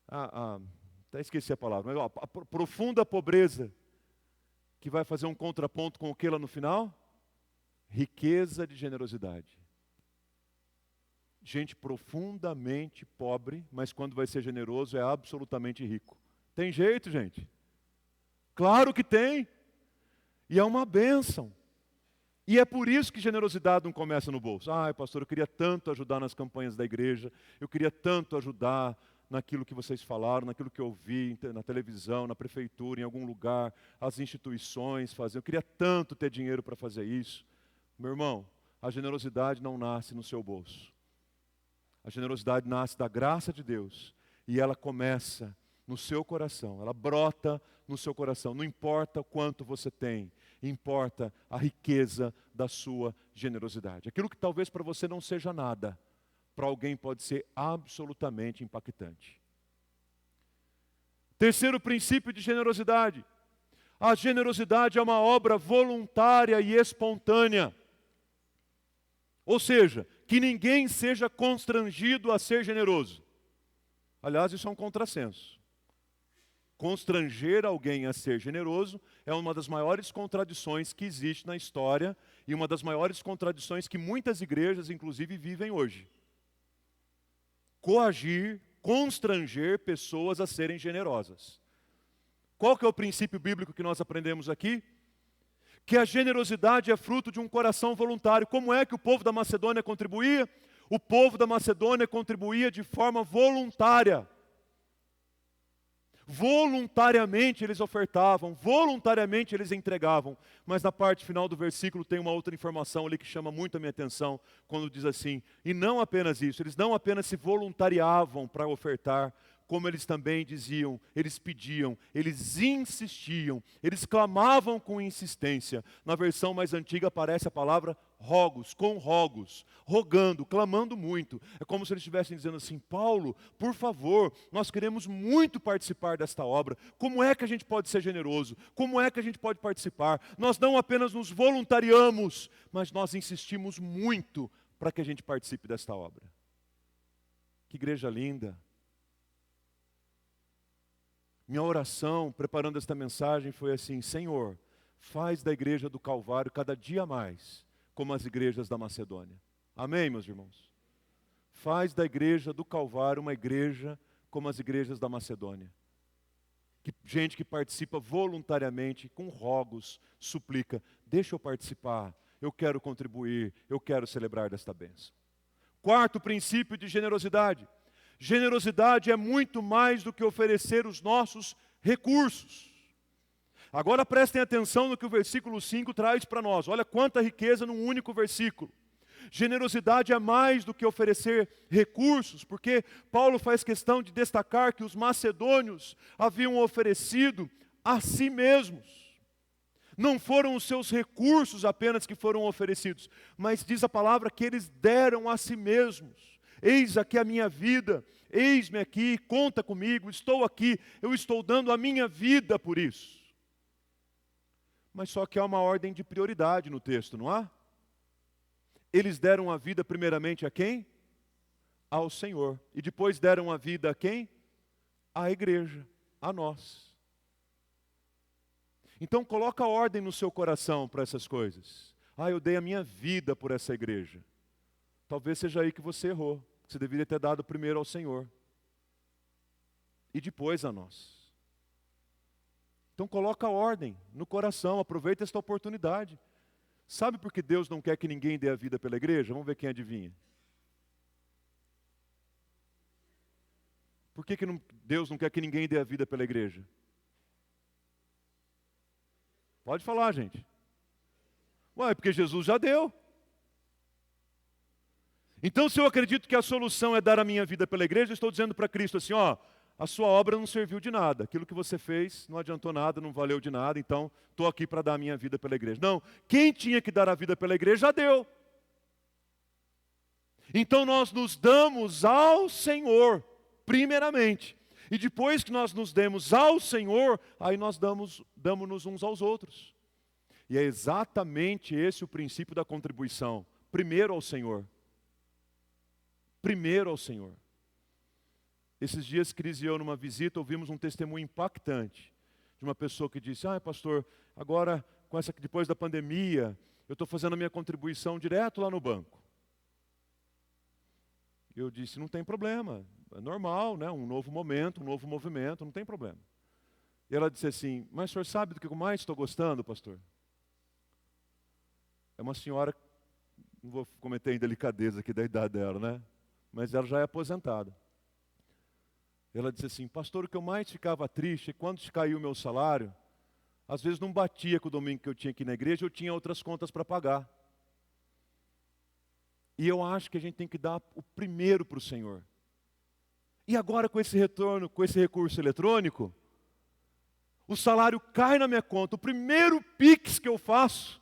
[SPEAKER 1] até esqueci a palavra, mas a profunda pobreza, que vai fazer um contraponto com o que lá no final? Riqueza de generosidade. Gente profundamente pobre, mas quando vai ser generoso é absolutamente rico. Tem jeito, gente? Claro que tem. E é uma bênção. E é por isso que generosidade não começa no bolso. Ai, pastor, eu queria tanto ajudar nas campanhas da igreja, eu queria tanto ajudar naquilo que vocês falaram, naquilo que eu vi na televisão, na prefeitura, em algum lugar, as instituições fazendo. Eu queria tanto ter dinheiro para fazer isso. Meu irmão, a generosidade não nasce no seu bolso. A generosidade nasce da graça de Deus e ela começa no seu coração, ela brota no seu coração. Não importa o quanto você tem, importa a riqueza da sua generosidade. Aquilo que talvez para você não seja nada, para alguém pode ser absolutamente impactante. Terceiro princípio de generosidade. A generosidade é uma obra voluntária e espontânea. Ou seja, que ninguém seja constrangido a ser generoso. Aliás, isso é um contrassenso. Constranger alguém a ser generoso é uma das maiores contradições que existe na história e uma das maiores contradições que muitas igrejas, inclusive, vivem hoje. Coagir, constranger pessoas a serem generosas. Qual que é o princípio bíblico que nós aprendemos aqui? Que a generosidade é fruto de um coração voluntário. Como é que o povo da Macedônia contribuía? O povo da Macedônia contribuía de forma voluntária. Voluntariamente eles ofertavam, voluntariamente eles entregavam. Mas na parte final do versículo tem uma outra informação ali que chama muito a minha atenção, quando diz assim, e não apenas isso, eles não apenas se voluntariavam para ofertar, como eles também diziam, eles pediam, eles insistiam, eles clamavam com insistência. Na versão mais antiga aparece a palavra rogos, com rogos, rogando, clamando muito. É como se eles estivessem dizendo assim, Paulo, por favor, nós queremos muito participar desta obra. Como é que a gente pode ser generoso? Como é que a gente pode participar? Nós não apenas nos voluntariamos, mas nós insistimos muito para que a gente participe desta obra. Que igreja linda! Minha oração, preparando esta mensagem, foi assim, Senhor, faz da igreja do Calvário cada dia mais como as igrejas da Macedônia. Amém, meus irmãos? Faz da igreja do Calvário uma igreja como as igrejas da Macedônia. Gente que participa voluntariamente, com rogos, suplica, deixa eu participar, eu quero contribuir, eu quero celebrar desta bênção. Quarto princípio de generosidade. Generosidade é muito mais do que oferecer os nossos recursos. Agora prestem atenção no que o versículo 5 traz para nós. Olha quanta riqueza num único versículo. Generosidade é mais do que oferecer recursos, porque Paulo faz questão de destacar que os macedônios haviam oferecido a si mesmos. Não foram os seus recursos apenas que foram oferecidos, mas diz a palavra que eles deram a si mesmos. Eis aqui a minha vida, eis-me aqui, conta comigo, estou aqui, eu estou dando a minha vida por isso. Mas só que há uma ordem de prioridade no texto, não há? Eles deram a vida primeiramente a quem? Ao Senhor. E depois deram a vida a quem? À igreja, a nós. Então coloca ordem no seu coração para essas coisas. Eu dei a minha vida por essa igreja. Talvez seja aí que você errou. Você deveria ter dado primeiro ao Senhor. E depois a nós. Então coloca ordem no coração, aproveita esta oportunidade. Sabe por que Deus não quer que ninguém dê a vida pela igreja? Vamos ver quem adivinha. Por que Deus não quer que ninguém dê a vida pela igreja? Pode falar, gente. É porque Jesus já deu. Então, se eu acredito que a solução é dar a minha vida pela igreja, eu estou dizendo para Cristo assim, a sua obra não serviu de nada. Aquilo que você fez não adiantou nada, não valeu de nada, então estou aqui para dar a minha vida pela igreja. Não, quem tinha que dar a vida pela igreja já deu. Então nós nos damos ao Senhor, primeiramente. E depois que nós nos demos ao Senhor, aí nós damos-nos uns aos outros. E é exatamente esse o princípio da contribuição. Primeiro ao Senhor. Primeiro ao Senhor. Esses dias, Cris e eu, numa visita, ouvimos um testemunho impactante de uma pessoa que disse: pastor, agora, depois da pandemia, eu estou fazendo a minha contribuição direto lá no banco. Eu disse: não tem problema, é normal, né? Um novo momento, um novo movimento, não tem problema. E ela disse assim: mas o senhor sabe do que eu mais estou gostando, pastor? É uma senhora, não vou cometer indelicadeza aqui da idade dela, né? Mas ela já é aposentada. Ela disse assim: pastor, o que eu mais ficava triste é quando caiu o meu salário, às vezes não batia com o domingo que eu tinha aqui na igreja, eu tinha outras contas para pagar. E eu acho que a gente tem que dar o primeiro para o Senhor. E agora com esse retorno, com esse recurso eletrônico, o salário cai na minha conta, o primeiro Pix que eu faço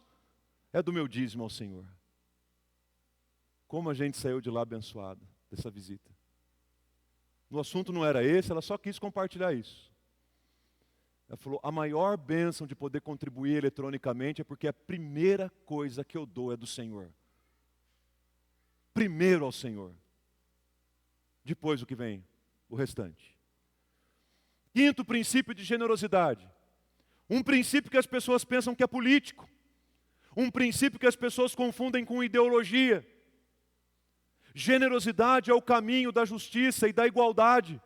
[SPEAKER 1] é do meu dízimo ao Senhor. Como a gente saiu de lá abençoado dessa visita. O assunto não era esse, ela só quis compartilhar isso. Ela falou: a maior bênção de poder contribuir eletronicamente é porque a primeira coisa que eu dou é do Senhor. Primeiro ao Senhor. Depois o que vem, o restante. Quinto princípio de generosidade. Um princípio que as pessoas pensam que é político. Um princípio que as pessoas confundem com ideologia. Generosidade é o caminho da justiça e da igualdade.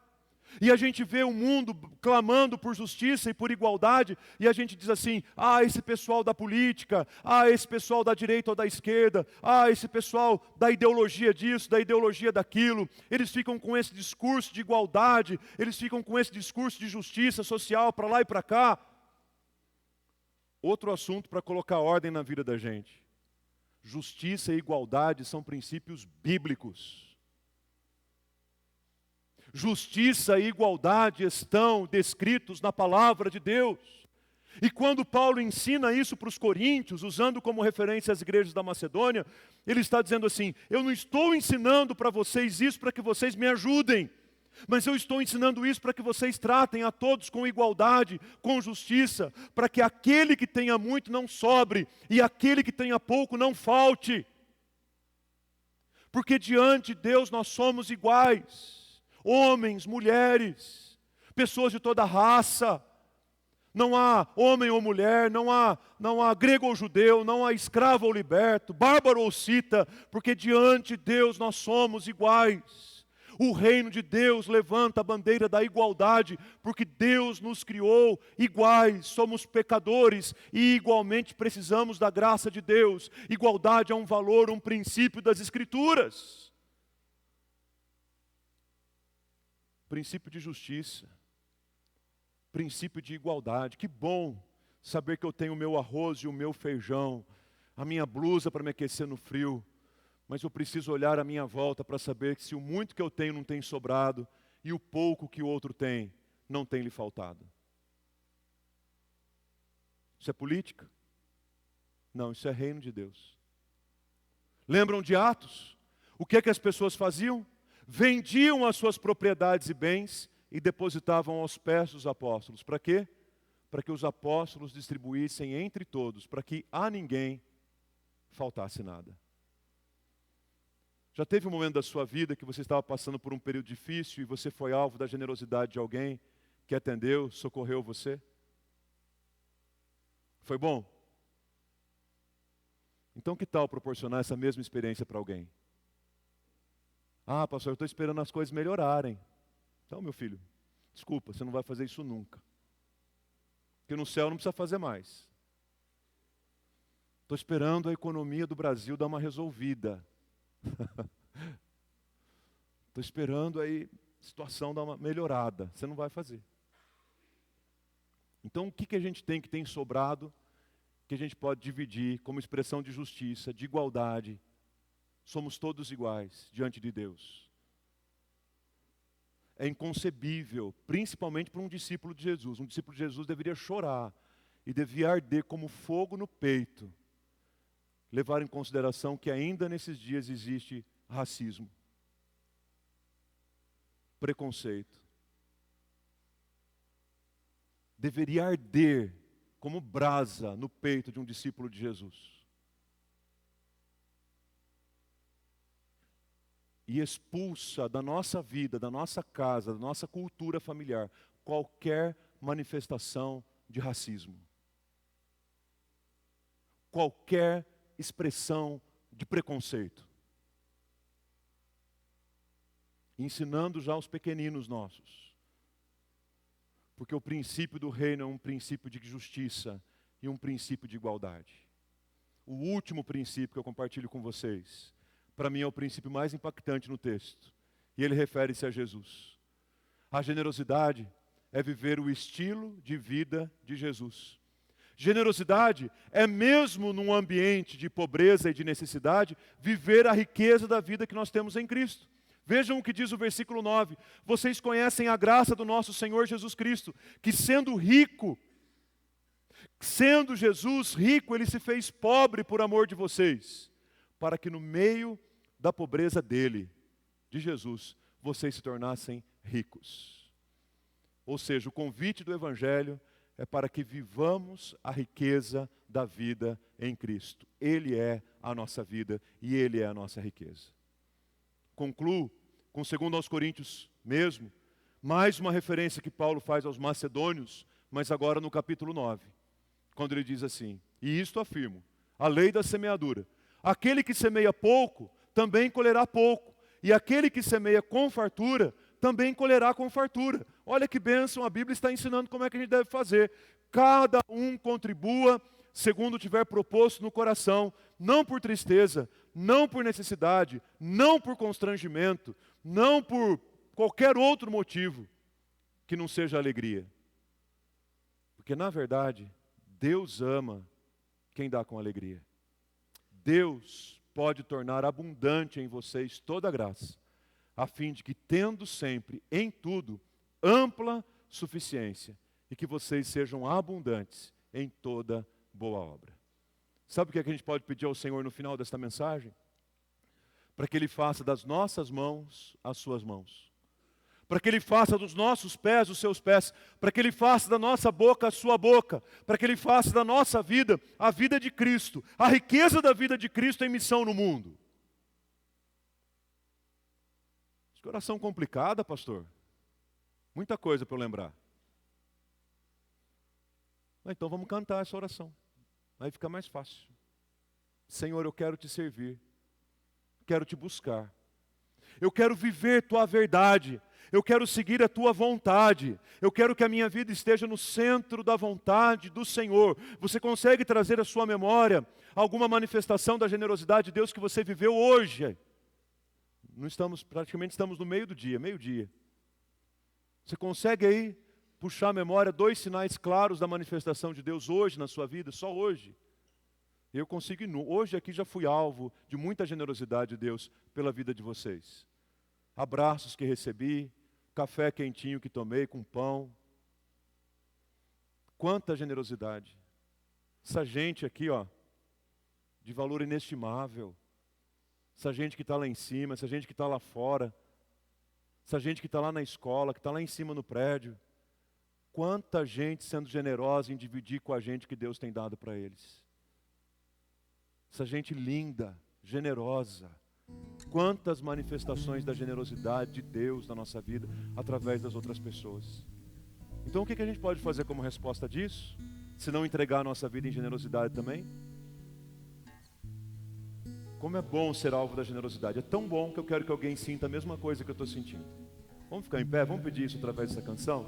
[SPEAKER 1] E a gente vê o mundo clamando por justiça e por igualdade, e a gente diz assim: esse pessoal da política, esse pessoal da direita ou da esquerda, esse pessoal da ideologia disso, da ideologia daquilo, eles ficam com esse discurso de igualdade, eles ficam com esse discurso de justiça social para lá e para cá. Outro assunto para colocar ordem na vida da gente. Justiça e igualdade são princípios bíblicos. Justiça e igualdade estão descritos na palavra de Deus. E quando Paulo ensina isso para os coríntios, usando como referência as igrejas da Macedônia, ele está dizendo assim: eu não estou ensinando para vocês isso para que vocês me ajudem, mas eu estou ensinando isso para que vocês tratem a todos com igualdade, com justiça, para que aquele que tenha muito não sobre, e aquele que tenha pouco não falte. Porque diante de Deus nós somos iguais, homens, mulheres, pessoas de toda raça. Não há homem ou mulher, não há grego ou judeu, não há escravo ou liberto, bárbaro ou cita, porque diante de Deus nós somos iguais. O reino de Deus levanta a bandeira da igualdade, porque Deus nos criou iguais, somos pecadores e igualmente precisamos da graça de Deus. Igualdade é um valor, um princípio das Escrituras. Princípio de justiça, princípio de igualdade. Que bom saber que eu tenho o meu arroz e o meu feijão, a minha blusa para me aquecer no frio. Mas eu preciso olhar à minha volta para saber que se o muito que eu tenho não tem sobrado e o pouco que o outro tem não tem lhe faltado. Isso é política? Não, isso é reino de Deus. Lembram de Atos? O que é que as pessoas faziam? Vendiam as suas propriedades e bens e depositavam aos pés dos apóstolos. Para quê? Para que os apóstolos distribuíssem entre todos, para que a ninguém faltasse nada. Já teve um momento da sua vida que você estava passando por um período difícil e você foi alvo da generosidade de alguém que atendeu, socorreu você? Foi bom? Então que tal proporcionar essa mesma experiência para alguém? Pastor, eu estou esperando as coisas melhorarem. Então, meu filho, desculpa, você não vai fazer isso nunca. Porque no céu não precisa fazer mais. Estou esperando a economia do Brasil dar uma resolvida. Estou esperando aí a situação dar uma melhorada. Você não vai fazer. Então, o que a gente tem que tem sobrado, que a gente pode dividir como expressão de justiça, de igualdade? Somos todos iguais diante de Deus. É inconcebível, principalmente para um discípulo de Jesus. Um discípulo de Jesus deveria chorar e devia arder como fogo no peito. Levar em consideração que ainda nesses dias existe racismo, preconceito. Deveria arder como brasa no peito de um discípulo de Jesus. E expulsa da nossa vida, da nossa casa, da nossa cultura familiar, qualquer manifestação de racismo. Qualquer expressão de preconceito. Ensinando já os pequeninos nossos. Porque o princípio do reino é um princípio de justiça e um princípio de igualdade. O último princípio que eu compartilho com vocês, para mim é o princípio mais impactante no texto. E ele refere-se a Jesus. A generosidade é viver o estilo de vida de Jesus. Generosidade é, mesmo num ambiente de pobreza e de necessidade, viver a riqueza da vida que nós temos em Cristo. Vejam o que diz o versículo 9. Vocês conhecem a graça do nosso Senhor Jesus Cristo, que sendo rico, sendo Jesus rico, Ele se fez pobre por amor de vocês, para que no meio da pobreza dele, de Jesus, vocês se tornassem ricos. Ou seja, o convite do Evangelho é para que vivamos a riqueza da vida em Cristo. Ele é a nossa vida e Ele é a nossa riqueza. Concluo com 2 Coríntios mesmo, mais uma referência que Paulo faz aos macedônios, mas agora no capítulo 9, quando ele diz assim: e isto afirmo, a lei da semeadura, aquele que semeia pouco, também colherá pouco, e aquele que semeia com fartura, também colherá com fartura. Olha que bênção, a Bíblia está ensinando como é que a gente deve fazer. Cada um contribua segundo tiver proposto no coração, não por tristeza, não por necessidade, não por constrangimento, não por qualquer outro motivo que não seja alegria. Porque na verdade, Deus ama quem dá com alegria. Deus pode tornar abundante em vocês toda a graça, a fim de que, tendo sempre, em tudo, ampla suficiência, e que vocês sejam abundantes em toda boa obra. Sabe o que a gente pode pedir ao Senhor no final desta mensagem? Para que Ele faça das nossas mãos as suas mãos. Para que Ele faça dos nossos pés os seus pés. Para que Ele faça da nossa boca a sua boca. Para que Ele faça da nossa vida a vida de Cristo. A riqueza da vida de Cristo em missão no mundo. Que oração complicada, pastor. Muita coisa para eu lembrar. Então vamos cantar essa oração. Aí fica mais fácil. Senhor, eu quero te servir. Quero te buscar. Eu quero viver tua verdade. Eu quero seguir a tua vontade. Eu quero que a minha vida esteja no centro da vontade do Senhor. Você consegue trazer à sua memória alguma manifestação da generosidade de Deus que você viveu hoje? Praticamente estamos no meio do dia, meio-dia. Você consegue aí puxar a memória 2 sinais claros da manifestação de Deus hoje na sua vida? Só hoje. Eu consigo, hoje aqui já fui alvo de muita generosidade de Deus pela vida de vocês. Abraços que recebi, café quentinho que tomei com pão. Quanta generosidade. Essa gente aqui, ó, de valor inestimável. Essa gente que está lá em cima, essa gente que está lá fora. Essa gente que está lá na escola, que está lá em cima no prédio. Quanta gente sendo generosa em dividir com a gente que Deus tem dado para eles. Essa gente linda, generosa. Quantas manifestações da generosidade de Deus na nossa vida através das outras pessoas. Então o que a gente pode fazer como resposta disso? Se não entregar a nossa vida em generosidade também? Como é bom ser alvo da generosidade. É tão bom que eu quero que alguém sinta a mesma coisa que eu estou sentindo. Vamos ficar em pé? Vamos pedir isso através dessa canção?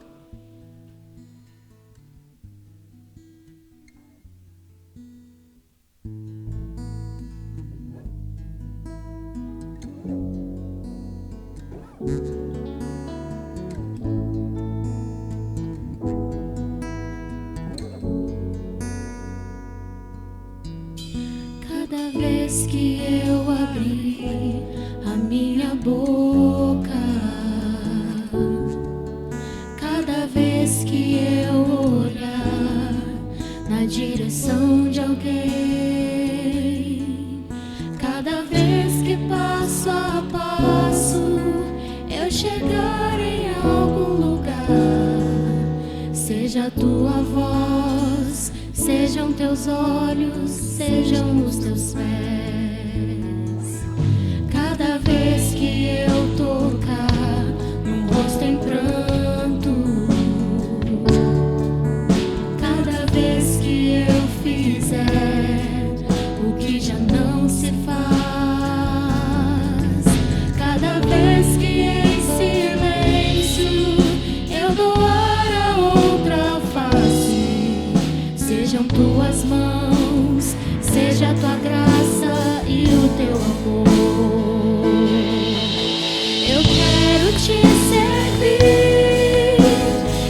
[SPEAKER 2] Cada vez que eu abrir a minha boca, cada vez que eu olhar na direção de alguém, cada vez que passo a Seja a tua voz, sejam teus olhos, sejam os teus pés. Cada vez que eu tocar num rosto em pranto, cada vez que eu fizer o que já não se faz, cada vez que em silêncio eu doar a outra face, sejam tuas mãos, seja a tua graça e o teu amor. Eu quero te servir,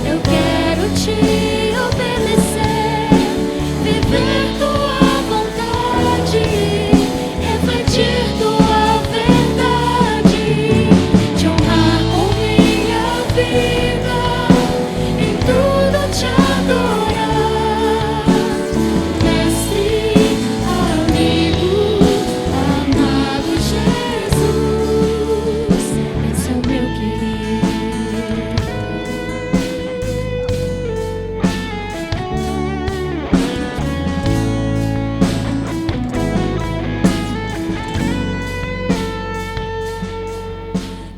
[SPEAKER 2] eu quero te obedecer, viver tua vontade, refletir tua verdade, te honrar com minha vida, em tudo te adorar. Mestre, amigo, amado Jesus, esse é o meu querer.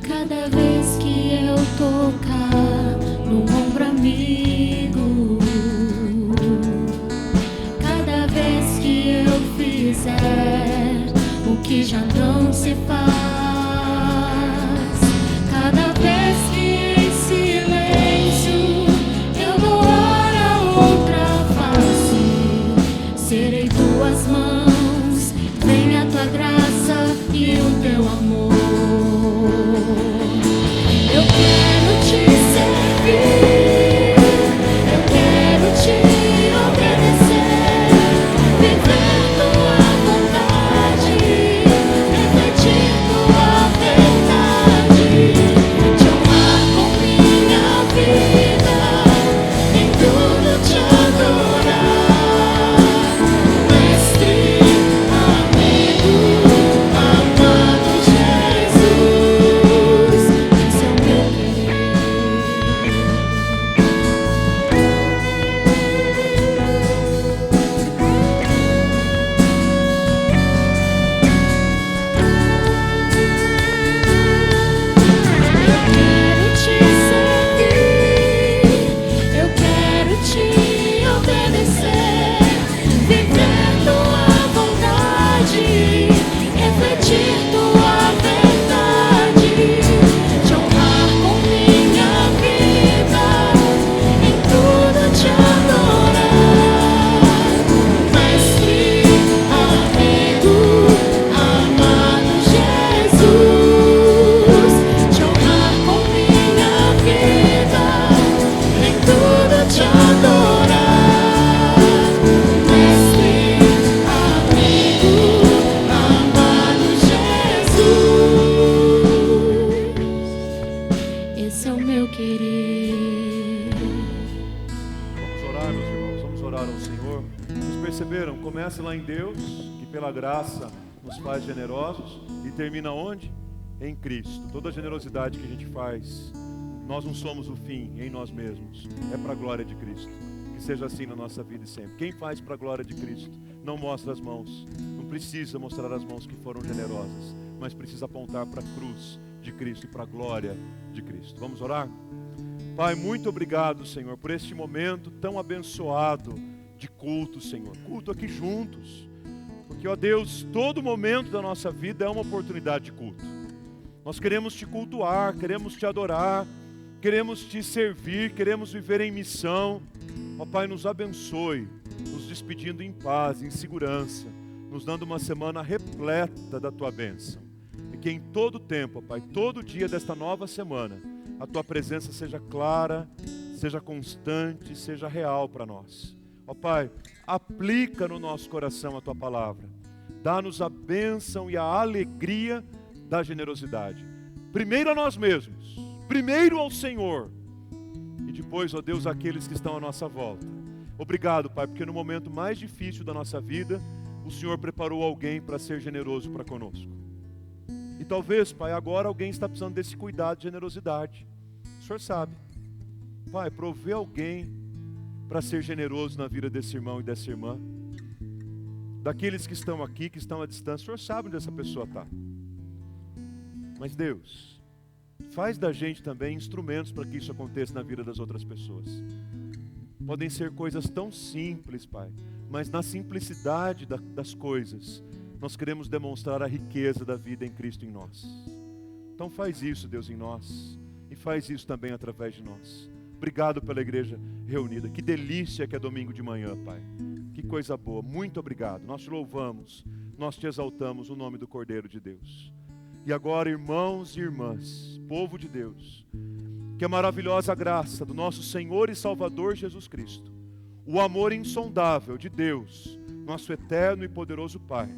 [SPEAKER 2] Cada vez que eu tocar no ombro amigo, cada vez que eu fizer o que já não se faz, cada vez que em silêncio eu doar a outra face, serei tuas mãos, venha a tua graça e o teu amor. Eu quero te servir, eu quero te obedecer, viver tua vontade, refletir tua verdade, te honrar com minha vida, em tudo te adorar. Mestre, amigo, amado Jesus, esse é o meu querer. Eu quero te servir, eu quero te obedecer, viver tua vontade, refletir tua verdade, te honrar com minha vida, em tudo te adorar. Mestre, amigo, amado Jesus, te honrar com minha vida, em tudo te adorar. Mestre, amigo, amado Jesus, esse é o meu querer.
[SPEAKER 1] Vamos orar, meus irmãos, vamos orar ao Senhor. Vocês perceberam? Começa lá em Deus, que pela graça nos faz generosos, e termina onde? Em Cristo. Toda a generosidade que a gente faz, nós não somos o fim em nós mesmos, é para a glória de Cristo. Que seja assim na nossa vida e sempre. Quem faz para a glória de Cristo não mostra as mãos, não precisa mostrar as mãos que foram generosas, mas precisa apontar para a cruz de Cristo e para a glória de Cristo. Vamos orar? Pai, muito obrigado, Senhor, por este momento tão abençoado de culto, Senhor. Culto aqui juntos. Porque, ó Deus, todo momento da nossa vida é uma oportunidade de culto. Nós queremos te cultuar, queremos te adorar, queremos te servir, queremos viver em missão. Ó Pai, nos abençoe, nos despedindo em paz, em segurança, nos dando uma semana repleta da tua bênção. E que em todo tempo, ó Pai, todo dia desta nova semana, a tua presença seja clara, seja constante, seja real para nós. Ó Pai, aplica no nosso coração a tua palavra. Dá-nos a bênção e a alegria da generosidade. Primeiro a nós mesmos, primeiro ao Senhor, e depois, ó Deus, àqueles que estão à nossa volta. Obrigado, Pai, porque no momento mais difícil da nossa vida, o Senhor preparou alguém para ser generoso para conosco. E talvez, Pai, agora alguém está precisando desse cuidado de generosidade. O Senhor sabe. Pai, provê alguém para ser generoso na vida desse irmão e dessa irmã. Daqueles que estão aqui, que estão à distância, o Senhor sabe onde essa pessoa está. Mas Deus, faz da gente também instrumentos para que isso aconteça na vida das outras pessoas. Podem ser coisas tão simples, Pai, mas na simplicidade das coisas, nós queremos demonstrar a riqueza da vida em Cristo em nós. Então faz isso, Deus, em nós, e faz isso também através de nós. Obrigado pela igreja reunida. Que delícia que é domingo de manhã, Pai. Que coisa boa. Muito obrigado. Nós te louvamos, nós te exaltamos no nome do Cordeiro de Deus. E agora, irmãos e irmãs, povo de Deus, que a maravilhosa graça do nosso Senhor e Salvador Jesus Cristo, o amor insondável de Deus, nosso eterno e poderoso Pai,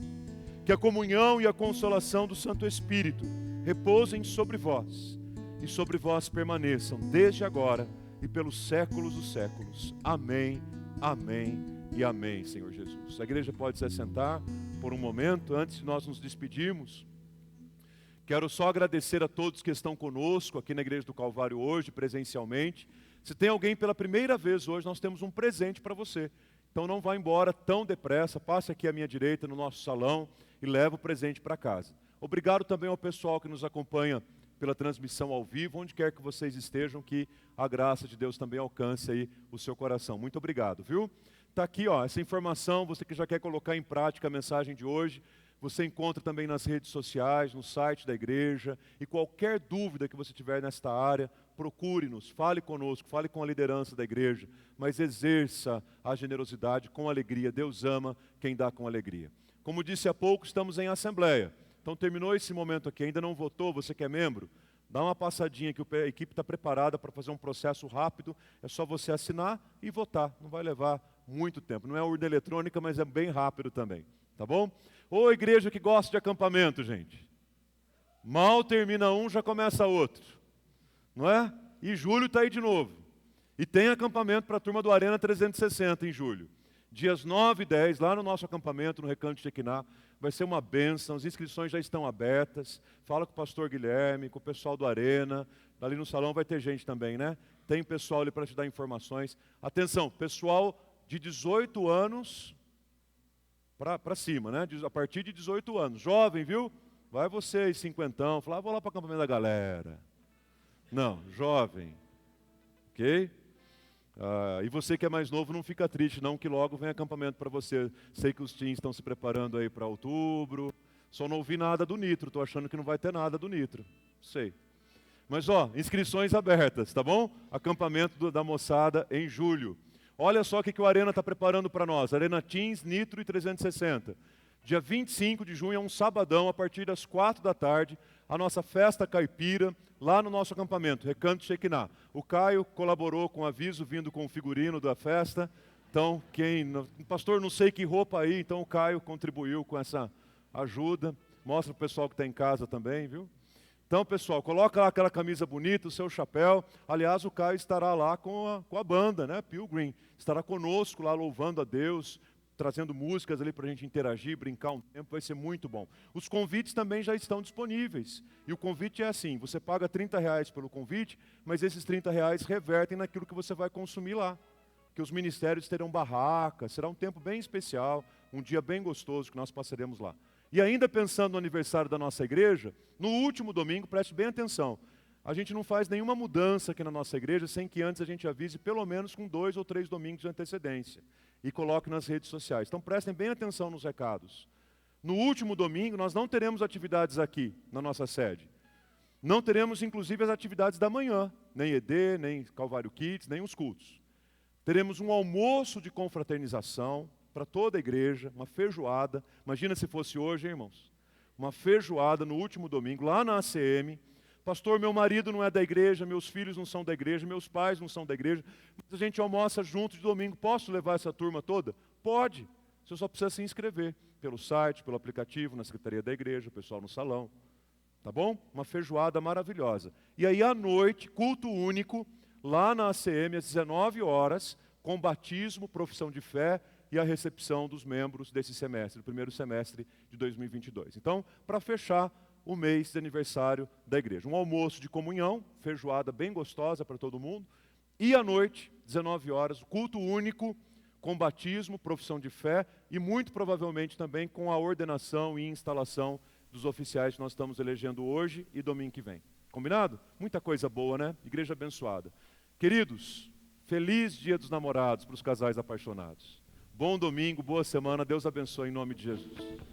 [SPEAKER 1] que a comunhão e a consolação do Santo Espírito repousem sobre vós, e sobre vós permaneçam desde agora e pelos séculos dos séculos. Amém, amém e amém, Senhor Jesus. A igreja pode se assentar por um momento. Antes de nós nos despedirmos, quero só agradecer a todos que estão conosco aqui na Igreja do Calvário hoje, presencialmente. Se tem alguém pela primeira vez hoje, nós temos um presente para você. Então não vá embora tão depressa, passe aqui à minha direita no nosso salão e leve o presente para casa. Obrigado também ao pessoal que nos acompanha pela transmissão ao vivo, onde quer que vocês estejam, que a graça de Deus também alcance aí o seu coração. Muito obrigado, viu? Está aqui, ó, essa informação, você que já quer colocar em prática a mensagem de hoje, você encontra também nas redes sociais, no site da igreja, e qualquer dúvida que você tiver nesta área, procure-nos, fale conosco, fale com a liderança da igreja, mas exerça a generosidade com alegria. Deus ama quem dá com alegria. Como disse há pouco, estamos em assembleia. Então terminou esse momento aqui, ainda não votou, você que é membro, dá uma passadinha que a equipe está preparada para fazer um processo rápido, é só você assinar e votar, não vai levar muito tempo. Não é urna eletrônica, mas é bem rápido também, tá bom? Ô igreja que gosta de acampamento, gente, mal termina um, já começa outro, não é? E julho está aí de novo, e tem acampamento para a turma do Arena 360 em julho. Dias 9 e 10, lá no nosso acampamento, no Recanto de Shekinah, vai ser uma bênção, as inscrições já estão abertas. Fala com o pastor Guilherme, com o pessoal do Arena, ali no salão vai ter gente também, né? Tem pessoal ali para te dar informações. Atenção, pessoal de 18 anos para cima, né? A partir de 18 anos. Jovem, viu? Vai vocês, cinquentão, fala, vou lá para o acampamento da galera. Não, jovem, ok? E você que é mais novo, não fica triste não, que logo vem acampamento para você. Sei que os teens estão se preparando aí para outubro. Só não ouvi nada do Nitro, estou achando que não vai ter nada do Nitro. Sei. Mas ó, inscrições abertas, tá bom? Acampamento da moçada em julho. Olha só o que o Arena está preparando para nós. Arena Teens, Nitro e 360. Dia 25 de junho é um sabadão, a partir das 4 da tarde, a nossa festa caipira, lá no nosso acampamento, Recanto Shekinah. O Caio colaborou com o aviso, vindo com o figurino da festa. Então, pastor, não sei que roupa aí, então o Caio contribuiu com essa ajuda. Mostra para o pessoal que está em casa também, viu? Então, pessoal, coloca lá aquela camisa bonita, o seu chapéu. Aliás, o Caio estará lá com a banda, né? Pilgrim. Estará conosco lá, louvando a Deus, trazendo músicas ali para a gente interagir, brincar um tempo, vai ser muito bom. Os convites também já estão disponíveis. E o convite é assim, você paga R$30 pelo convite, mas esses R$30 revertem naquilo que você vai consumir lá. Que os ministérios terão barracas, será um tempo bem especial, um dia bem gostoso que nós passaremos lá. E ainda pensando no aniversário da nossa igreja, no último domingo, preste bem atenção, a gente não faz nenhuma mudança aqui na nossa igreja sem que antes a gente avise pelo menos com 2 ou 3 domingos de antecedência e coloque nas redes sociais. Então prestem bem atenção nos recados. No último domingo nós não teremos atividades aqui na nossa sede. Não teremos inclusive as atividades da manhã, nem ED, nem Calvário Kids, nem os cultos. Teremos um almoço de confraternização para toda a igreja, uma feijoada. Imagina se fosse hoje, hein, irmãos? Uma feijoada no último domingo, lá na ACM. Pastor, meu marido não é da igreja, meus filhos não são da igreja, meus pais não são da igreja, mas a gente almoça junto de domingo. Posso levar essa turma toda? Pode. Você só precisa se inscrever pelo site, pelo aplicativo, na secretaria da igreja, o pessoal no salão. Tá bom? Uma feijoada maravilhosa. E aí à noite, culto único, lá na ACM, às 19 horas, com batismo, profissão de fé e a recepção dos membros desse semestre, do primeiro semestre de 2022. Então, para fechar o mês de aniversário da igreja. Um almoço de comunhão, feijoada bem gostosa para todo mundo. E à noite, 19 horas, culto único, com batismo, profissão de fé e muito provavelmente também com a ordenação e instalação dos oficiais que nós estamos elegendo hoje e domingo que vem. Combinado? Muita coisa boa, né? Igreja abençoada. Queridos, feliz Dia dos Namorados para os casais apaixonados. Bom domingo, boa semana, Deus abençoe em nome de Jesus.